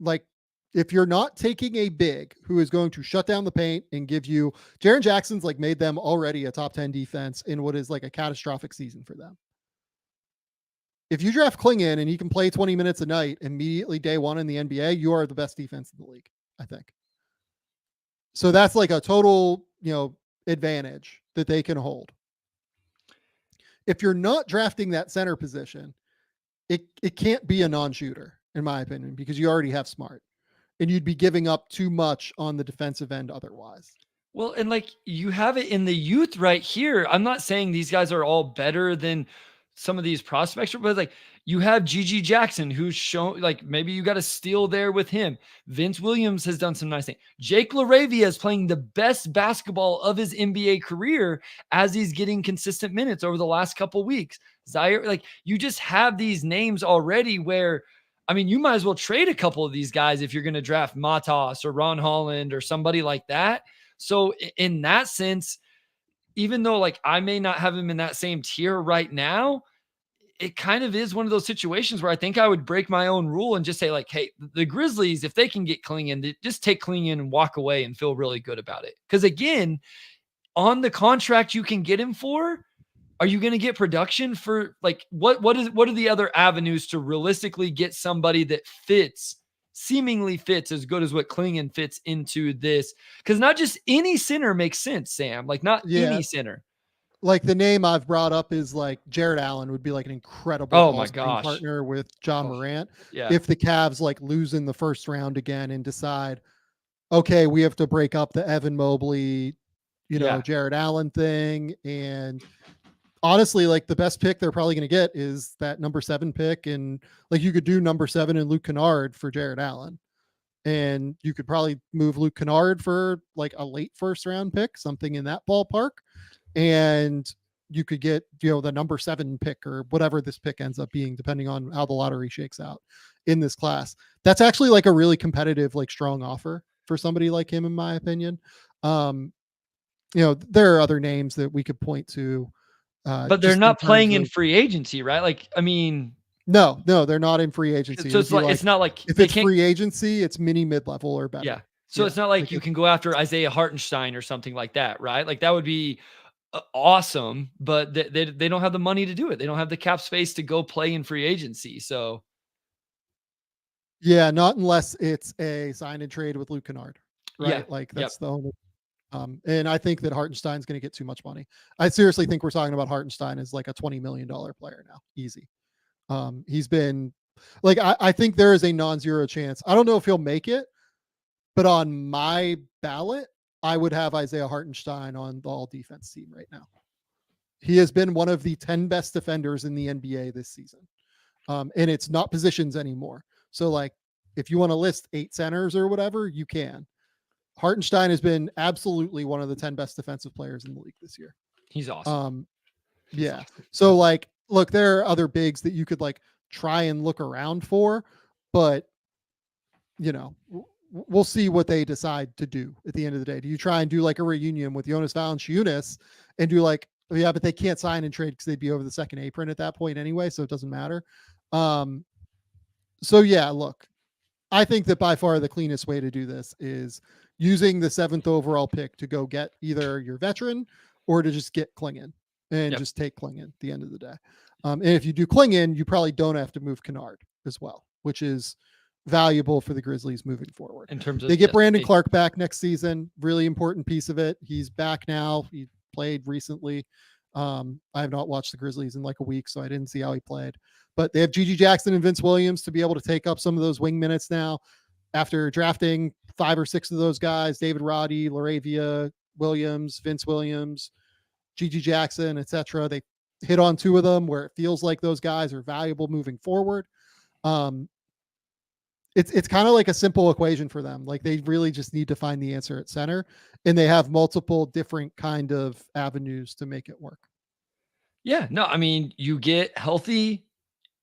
like if you're not taking a big who is going to shut down the paint and give you, Jaren Jackson's like made them already a top 10 defense in what is like a catastrophic season for them. If you draft Clingan and he can play 20 minutes a night immediately day one in the NBA, you are the best defense in the league, I think. So that's like a total, you know, advantage that they can hold. If you're not drafting that center position, it can't be a non-shooter, in my opinion, because you already have Smart. And you'd be giving up too much on the defensive end otherwise. Well, and like you have it in the youth right here. I'm not saying these guys are all better than some of these prospects, but like you have Gigi Jackson, who's shown like maybe you got to steal there with him. Vince Williams has done some nice things. Jake LaRavia is playing the best basketball of his NBA career as he's getting consistent minutes over the last couple weeks. Zaire, like you just have these names already where, I mean, you might as well trade a couple of these guys if you're going to draft Matas or Ron Holland or somebody like that. So in that sense, even though like I may not have him in that same tier right now, it kind of is one of those situations where I think I would break my own rule and just say like, hey, the Grizzlies, if they can get Klingon, just take Klingon and walk away and feel really good about it. Because again, on the contract you can get him for, are you going to get production for like what are the other avenues to realistically get somebody that seemingly fits as good as what Klingon fits into this? Because not just any center makes sense, Sam. Like not any center. Like the name I've brought up is like Jared Allen would be like an incredible partner with John Morant. Yeah. If the Cavs like lose in the first round again and decide, okay, we have to break up the Evan Mobley, Jared Allen thing. And honestly, like the best pick they're probably going to get is that number 7 pick. And like you could do number 7 and Luke Kennard for Jared Allen. And you could probably move Luke Kennard for like a late first round pick, something in that ballpark. And you could get, the number 7 pick or whatever this pick ends up being, depending on how the lottery shakes out in this class. That's actually like a really competitive, like strong offer for somebody like him, in my opinion. There are other names that we could point to. But they're not playing in free agency, right? Like, I mean, no, they're not in free agency. So it's not like if it's free agency, it's mid-level or better. Yeah. So it's not like you can go after Isaiah Hartenstein or something like that, right? Like that would be awesome, but they don't have the money to do it. They don't have the cap space to go play in free agency. So yeah, not unless it's a sign and trade with Luke Kennard, right? Yeah. Like that's the only. And I think that Hartenstein's going to get too much money. I seriously think we're talking about Hartenstein as like a $20 million player now. Easy. He's been like, I think there is a non-zero chance. I don't know if he'll make it, but on my ballot, I would have Isaiah Hartenstein on the all defense team right now. He has been one of the 10 best defenders in the NBA this season. And it's not positions anymore. So like, if you want to list 8 centers or whatever, you can. Hartenstein has been absolutely one of the 10 best defensive players in the league this year. He's awesome. Yeah. So like, look, there are other bigs that you could like try and look around for, but we'll see what they decide to do at the end of the day. Do you try and do like a reunion with Jonas Valanciunas and do like, yeah, but they can't sign and trade because they'd be over the second apron at that point anyway. So it doesn't matter. So yeah, look, I think that by far the cleanest way to do this is using the 7th overall pick to go get either your veteran or to just get Klingon and just take Klingon at the end of the day. And if you do Klingon, you probably don't have to move Kennard as well, which is valuable for the Grizzlies moving forward. In terms of they get Brandon Clark back next season, really important piece of it. He's back now. He played recently. I have not watched the Grizzlies in like a week, so I didn't see how he played. But they have Gigi Jackson and Vince Williams to be able to take up some of those wing minutes now. After drafting 5 or 6 of those guys, David Roddy, Laravia Williams, Vince Williams, Gigi Jackson, etc. They hit on 2 of them where it feels like those guys are valuable moving forward. It's kind of like a simple equation for them. Like they really just need to find the answer at center, and they have multiple different kind of avenues to make it work. Yeah, no, I mean, you get healthy,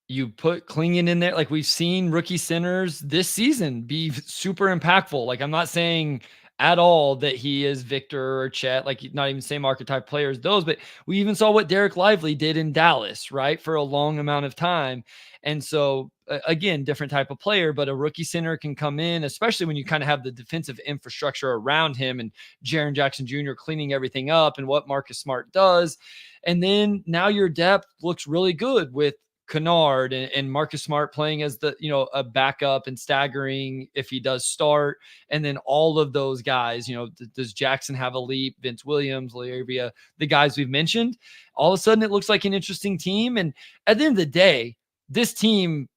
you put Klingon in there. Like we've seen rookie centers this season be super impactful. Like I'm not saying at all that he is Victor or Chet, like not even same archetype players, those, but we even saw what Derek Lively did in Dallas, right? For a long amount of time. And so again, different type of player, but a rookie center can come in, especially when you kind of have the defensive infrastructure around him and Jaren Jackson Jr. cleaning everything up and what Marcus Smart does. And then now your depth looks really good with Kennard and Marcus Smart playing as the, a backup and staggering if he does start. And then all of those guys, does Jackson have a leap? Vince Williams, Laravia, the guys we've mentioned, all of a sudden it looks like an interesting team. And at the end of the day, this team,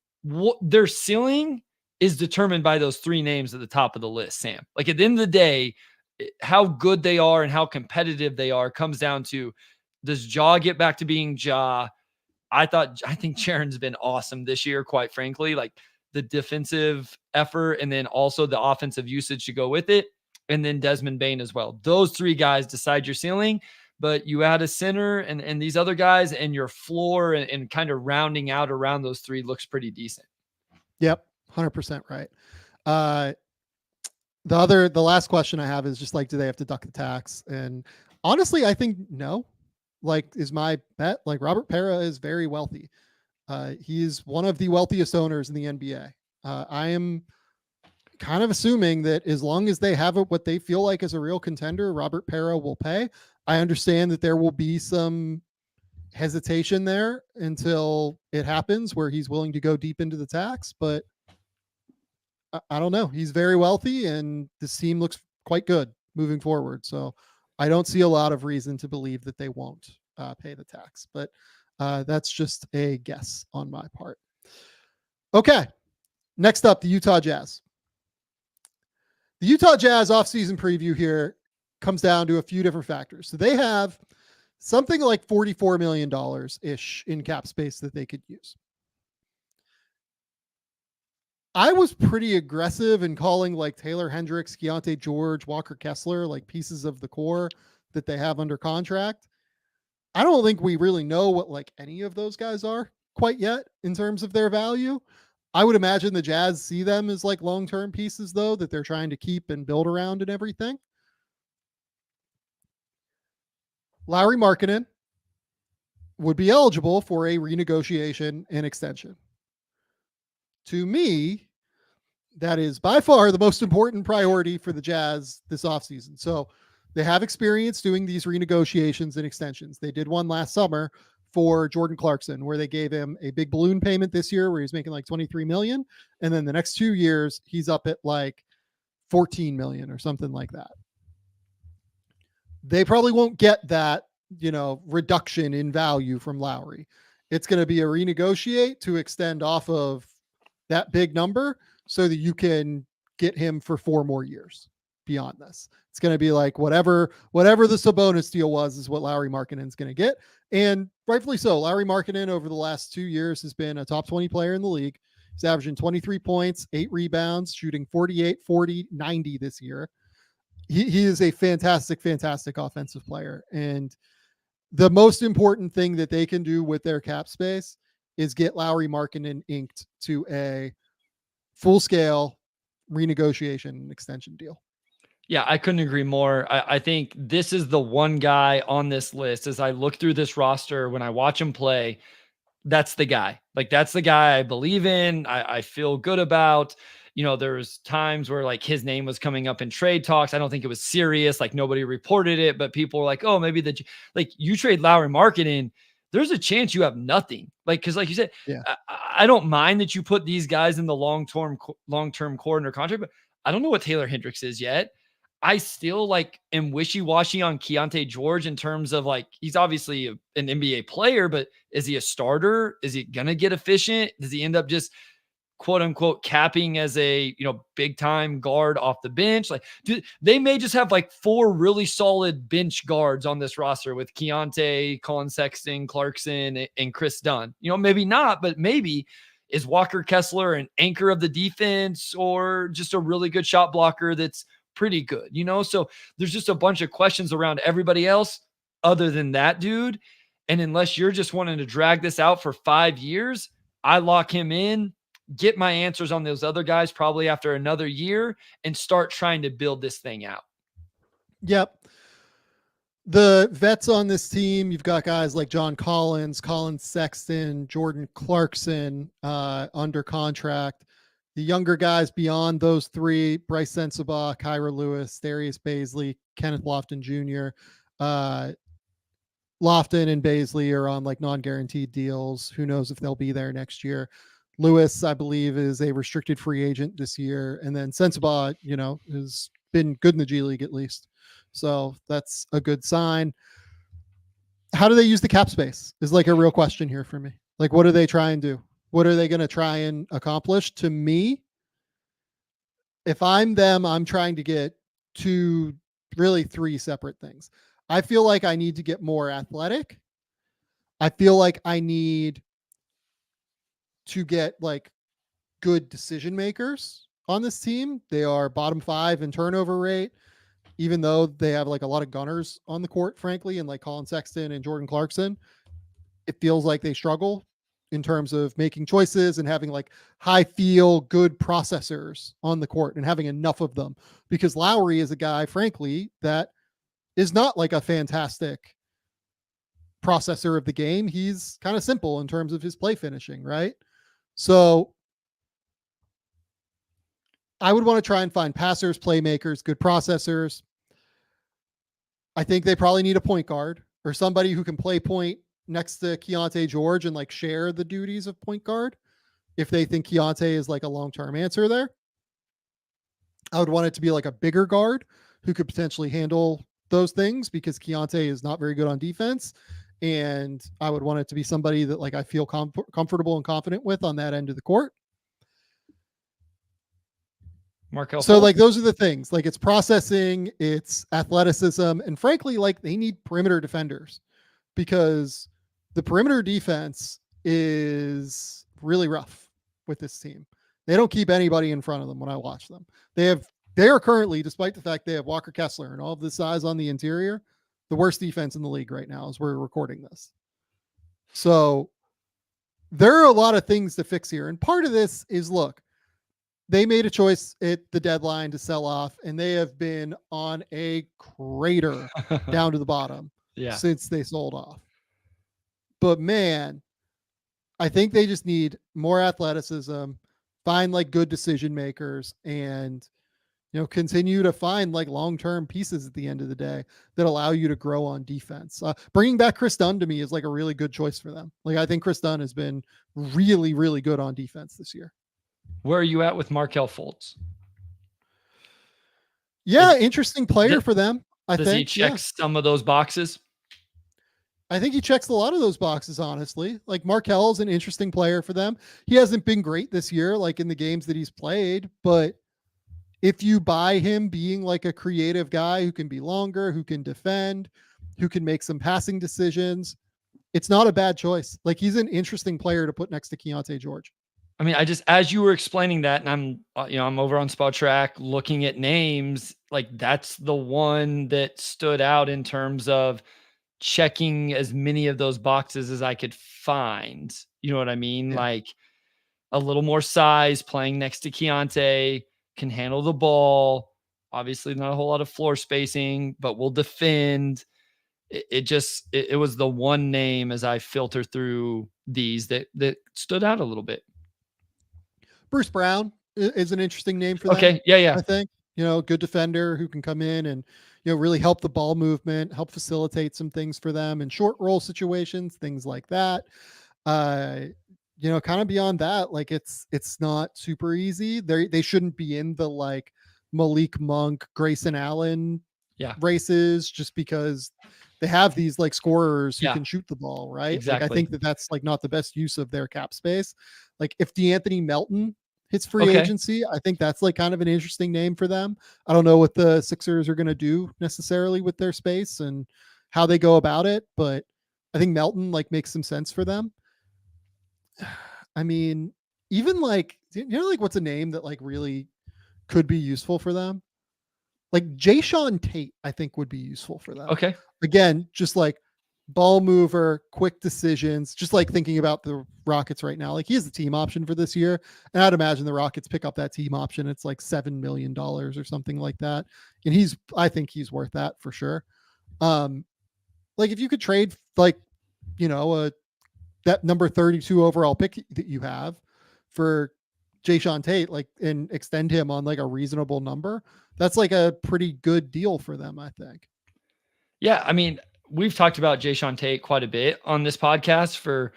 their ceiling is determined by those 3 names at the top of the list, Sam. Like at the end of the day, how good they are and how competitive they are comes down to, does Ja get back to being Ja? I think Jaren's been awesome this year, quite frankly, like the defensive effort and then also the offensive usage to go with it. And then Desmond Bane as well. Those 3 guys decide your ceiling, but you add a center and these other guys and your floor and kind of rounding out around those 3 looks pretty decent. Yep. 100% right. The last question I have is just like, do they have to duck the tax? And honestly, I think no. Like, is my bet. Like, Robert Pera is very wealthy. He's one of the wealthiest owners in the NBA. I am kind of assuming that as long as they have what they feel like is a real contender, Robert Pera will pay. I understand that there will be some hesitation there until it happens where he's willing to go deep into the tax, but I don't know. He's very wealthy and this team looks quite good moving forward. So I don't see a lot of reason to believe that they won't pay the tax, but that's just a guess on my part. Okay. Next up, the Utah Jazz. The Utah Jazz offseason preview here comes down to a few different factors. So they have something like $44 million ish in cap space that they could use. I was pretty aggressive in calling like Taylor Hendricks, Keontae George, Walker Kessler, like pieces of the core that they have under contract. I don't think we really know what like any of those guys are quite yet in terms of their value. I would imagine the Jazz see them as like long-term pieces though, that they're trying to keep and build around and everything. Lauri Markkanen would be eligible for a renegotiation and extension. To me, that is by far the most important priority for the Jazz this offseason. So they have experience doing these renegotiations and extensions. They did one last summer for Jordan Clarkson, where they gave him a big balloon payment this year where he's making like 23 million. And then the next 2 years, he's up at like 14 million or something like that. They probably won't get that, reduction in value from Lowry. It's going to be a renegotiate to extend off of that big number so that you can get him for 4 more years beyond this. It's going to be like whatever the Sabonis deal was is what Lauri Markkanen's going to get. And rightfully so. Lauri Markkanen over the last 2 years has been a top 20 player in the league. He's averaging 23 points, 8 rebounds, shooting 48, 40, 90 this year. He is a fantastic offensive player. And the most important thing that they can do with their cap space is get Lauri Markkanen inked to a full-scale renegotiation and extension deal. Yeah, I couldn't agree more. I think this is the one guy on this list as I look through this roster, when I watch him play, that's the guy. Like, that's the guy I believe in. I feel good about. There's times where like his name was coming up in trade talks. I don't think it was serious. Like, nobody reported it, but people were like, oh, maybe you trade Lauri Markkanen, there's a chance you have nothing. Like, cause like you said, yeah. I don't mind that you put these guys in the long-term core under contract, but I don't know what Taylor Hendricks is yet. I still am wishy-washy on Keontae George in terms of he's obviously an NBA player, but is he a starter? Is he going to get efficient? Does he end up just quote unquote capping as a, big time guard off the bench? They may just have 4 really solid bench guards on this roster with Keontae, Colin Sexton, Clarkson, and Chris Dunn. Maybe not, but maybe is Walker Kessler an anchor of the defense or just a really good shot blocker that's pretty good, So there's just a bunch of questions around everybody else other than that dude. And unless you're just wanting to drag this out for 5 years, I lock him in, get my answers on those other guys probably after another year, and start trying to build this thing out. Yep. The vets on this team, you've got guys like John Collins, Colin Sexton, Jordan Clarkson under contract. The younger guys beyond those 3, Bryce Sensabaugh, Kyra Lewis, Darius Baisley, Kenneth Lofton Jr. Lofton and Baisley are on non-guaranteed deals. Who knows if they'll be there next year. Lewis, I believe, is a restricted free agent this year. And then Sensabaugh, has been good in the G League at least. So that's a good sign. How do they use the cap space is a real question here for me. What do they try and do? What are they going to try and accomplish? To me, if I'm them, I'm trying to get 3 separate things. I feel like I need to get more athletic. I feel like I need to get good decision makers on this team. They are bottom 5 in turnover rate, even though they have a lot of gunners on the court, frankly, and Colin Sexton and Jordan Clarkson. It feels like they struggle in terms of making choices and having like high feel good processors on the court and having enough of them, because Lowry is a guy, frankly, that is not like a fantastic processor of the game. He's kind of simple in terms of his play finishing, right? So I would want to try and find passers, playmakers, good processors. I think they probably need a point guard or somebody who can play point next to Keontae George and like share the duties of point guard if they think Keontae is like a long-term answer there. I would want it to be like a bigger guard who could potentially handle those things, because Keontae is not very good on defense. And I would want it to be somebody that like I feel comfortable and confident with on that end of the court. Markel. So like those are the things, like it's processing, it's athleticism, and frankly, like they need perimeter defenders, because the perimeter defense is really rough with this team. They don't keep anybody in front of them when I watch them. They are currently, despite the fact they have Walker Kessler and all of the size on the interior, the worst defense in the league right now as we're recording this. So there are a lot of things to fix here. And part of this is, look, they made a choice at the deadline to sell off, and they have been on a crater down to the bottom since they sold off. But man, I think they just need more athleticism, find like good decision makers, and continue to find like long-term pieces at the end of the day that allow you to grow on defense. Bringing back Chris Dunn to me is like a really good choice for them. Like I think Chris Dunn has been really, really good on defense this year. Where are you at with Markel Fultz? Yeah, interesting player for them. Does he check some of those boxes? I think he checks a lot of those boxes, honestly. Like Markel's an interesting player for them. He hasn't been great this year, like in the games that he's played, but if you buy him being like a creative guy who can be longer, who can defend, who can make some passing decisions, it's not a bad choice. Like he's an interesting player to put next to Keontae George. I mean, as you were explaining that, and I'm over on Spot Track looking at names, like that's the one that stood out in terms of checking as many of those boxes as I could find. You know what I mean? Yeah. Like a little more size, playing next to Keontae, can handle the ball. Obviously not a whole lot of floor spacing, but will defend. It was the one name as I filter through these that stood out a little bit. Bruce Brown is an interesting name for them. Okay. Yeah. I think, good defender who can come in and, really help the ball movement, help facilitate some things for them in short roll situations, things like that. Kind of beyond that, like it's not super easy. They shouldn't be in the like Malik Monk, Grayson Allen races just because they have these like scorers who can shoot the ball, right? Exactly. Like, I think that's like not the best use of their cap space. Like if DeAnthony Melton hits free agency, I think that's like kind of an interesting name for them. I don't know what the Sixers are going to do necessarily with their space and how they go about it, but I think Melton like makes some sense for them. I mean, even like, like what's a name that like really could be useful for them? Like Jayshawn Tate, I think would be useful for them. Okay. Again, just like ball mover, quick decisions, just like thinking about the Rockets right now. Like he is the team option for this year. And I'd imagine the Rockets pick up that team option. It's like $7 million or something like that. And I think he's worth that for sure. Like if you could trade like, that number 32 overall pick that you have for Jayshawn Tate, like, and extend him on like a reasonable number, that's like a pretty good deal for them, I think. Yeah. I mean, we've talked about Jayshawn Tate quite a bit on this podcast for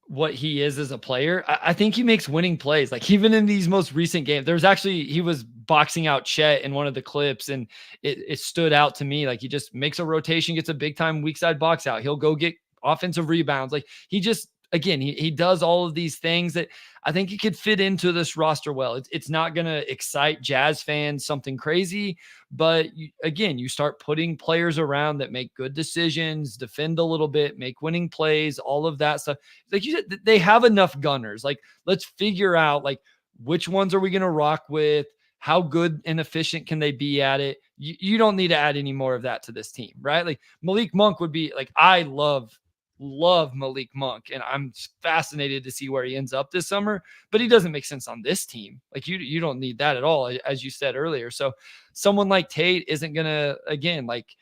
what he is as a player. I think he makes winning plays. Like even in these most recent games, he was boxing out Chet in one of the clips, and it stood out to me. Like he just makes a rotation, gets a big time weak side box out. He'll go get offensive rebounds. Like he just, again, he does all of these things that I think he could fit into this roster well. It's not going to excite Jazz fans something crazy, but you start putting players around that make good decisions, defend a little bit, make winning plays, all of that stuff. Like you said, they have enough gunners. Like let's figure out like which ones are we going to rock with? How good and efficient can they be at it? You don't need to add any more of that to this team, right? Like Malik Monk would be like, I love love Malik Monk, and I'm fascinated to see where he ends up this summer, but he doesn't make sense on this team. Like you don't need that at all, as you said earlier. So someone like Tate isn't going to, again, like,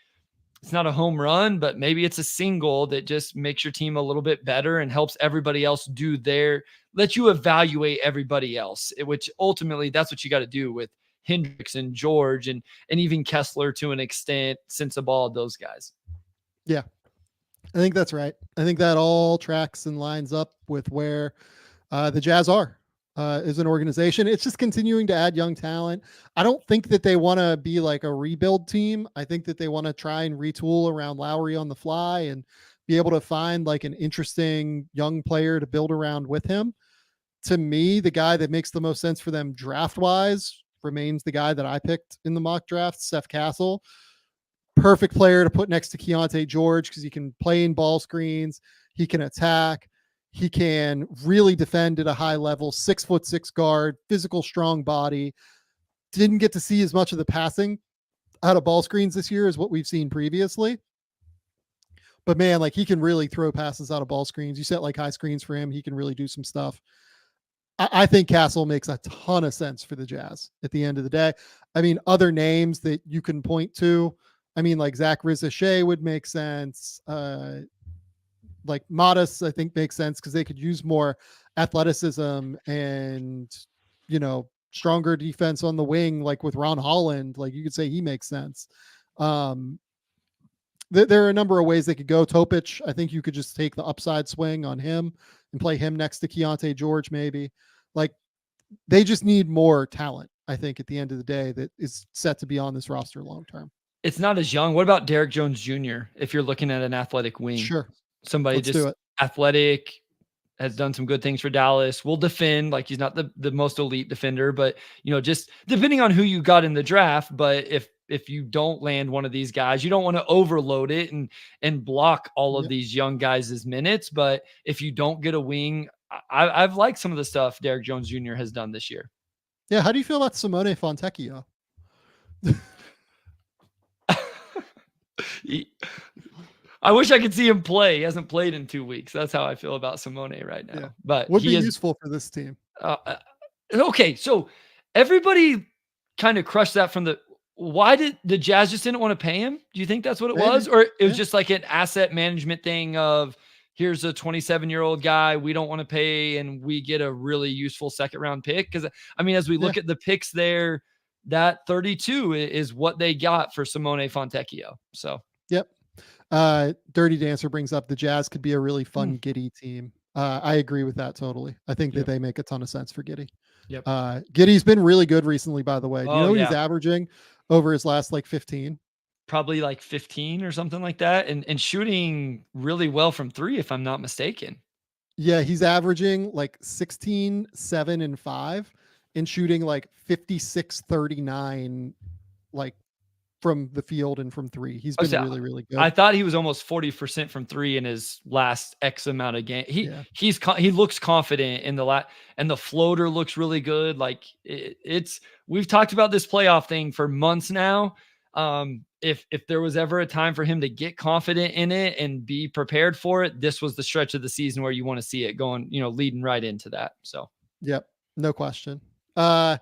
it's not a home run, but maybe it's a single that just makes your team a little bit better and helps everybody else let you evaluate everybody else, which ultimately that's what you got to do with Hendricks and George and even Kessler to an extent, since the ball of those guys. Yeah, I think that's right. I think that all tracks and lines up with where the Jazz are as an organization. It's just continuing to add young talent. I don't think that they want to be like a rebuild team. I think that they want to try and retool around Lowry on the fly and be able to find like an interesting young player to build around with him. To me, the guy that makes the most sense for them draft wise remains the guy that I picked in the mock draft, Seth Castle. Perfect player to put next to Keontae George because he can play in ball screens. He can attack. He can really defend at a high level, 6'6" guard, physical, strong body. Didn't get to see as much of the passing out of ball screens this year as what we've seen previously. But man, like he can really throw passes out of ball screens. You set like high screens for him. He can really do some stuff. I think Castle makes a ton of sense for the Jazz at the end of the day. I mean, other names that you can point to, I mean, like Zach Rizashea would make sense. Like Modest, I think makes sense because they could use more athleticism and, you know, stronger defense on the wing, like with Ron Holland. Like you could say he makes sense. There are a number of ways they could go. Topic, I think you could just take the upside swing on him and play him next to Keontae George, maybe. Like they just need more talent, I think, at the end of the day that is set to be on this roster long term. It's not as young. What about Derek Jones Jr. if you're looking at an athletic wing? Sure. Somebody Let's just athletic, has done some good things for Dallas, will defend. Like he's not the most elite defender, but you know, just depending on who you got in the draft. But if you don't land one of these guys, you don't want to overload it and block all of these young guys' minutes. But if you don't get a wing, I've liked some of the stuff Derek Jones Jr. has done this year. Yeah. How do you feel about Simone Fontecchio? I wish I could see him play. He hasn't played in 2 weeks. That's how I feel about Simone right now. Yeah. But would be useful for this team. Okay, so everybody kind of crushed that from why did the Jazz just didn't want to pay him? Do you think that's what it was? Or it was just like an asset management thing of here's a 27-year-old guy we don't want to pay and we get a really useful second round pick? Because I mean, as we look at the picks there, that 32 is what they got for Simone Fontecchio. So yep. Dirty Dancer brings up the Jazz could be a really fun Giddey team. I agree with that totally. I think that they make a ton of sense for Giddey. Yep. Giddey's been really good recently, by the way. Do you know what he's yeah. averaging over his last like 15? Probably like 15 or something like that. And shooting really well from three, if I'm not mistaken. Yeah, he's averaging like 16, 7, and 5 and shooting like 56, 39, like from the field and from three. He's been really, really good. I thought he was almost 40% from three in his last X amount of game. He looks confident in and the floater looks really good. Like we've talked about this playoff thing for months now. If there was ever a time for him to get confident in it and be prepared for it, this was the stretch of the season where you want to see it going, you know, leading right into that. So, yep. No question. That's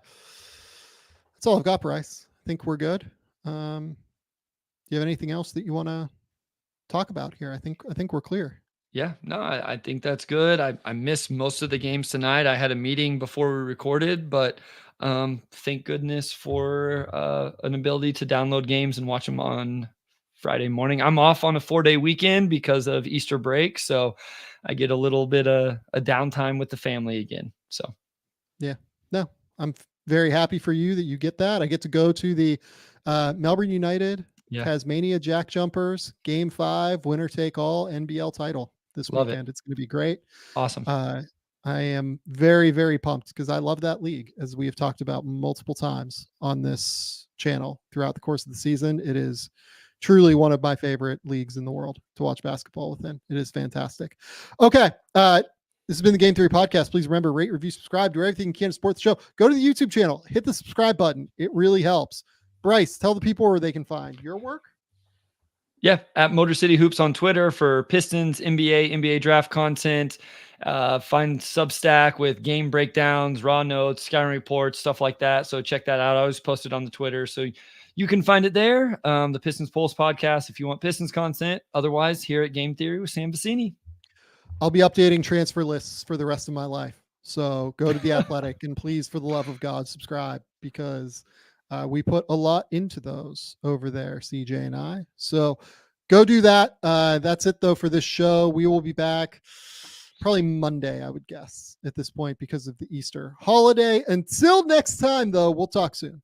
all I've got, Bryce. I think we're good. Do you have anything else that you want to talk about here? I think we're clear. Yeah, no, I think that's good. I missed most of the games tonight. I had a meeting before we recorded, but thank goodness for an ability to download games and watch them on Friday morning. I'm off on a 4-day weekend because of Easter break, so I get a little bit of a downtime with the family again. So, yeah, no, I'm very happy for you that you get that. I get to go to the Melbourne United, Tasmania Jack Jumpers, Game 5, winner take all NBL title this weekend. It's going to be great. Awesome. I am very, very pumped because I love that league, as we have talked about multiple times on this channel throughout the course of the season. It is truly one of my favorite leagues in the world to watch basketball within. It is fantastic. Okay. This has been the Game Theory Podcast. Please remember, rate, review, subscribe, do everything you can to support the show. Go to the YouTube channel, hit the subscribe button. It really helps. Bryce, tell the people where they can find your work. Yeah, at Motor City Hoops on Twitter for Pistons, NBA draft content. Find Substack with game breakdowns, raw notes, scouting reports, stuff like that. So check that out. I always post it on the Twitter, so you can find it there. The Pistons Pulse podcast if you want Pistons content. Otherwise, here at Game Theory with Sam Vecenie. I'll be updating transfer lists for the rest of my life. So go to The Athletic and please, for the love of God, subscribe, because we put a lot into those over there, CJ and I. So go do that. That's it, though, for this show. We will be back probably Monday, I would guess, at this point, because of the Easter holiday. Until next time, though, we'll talk soon.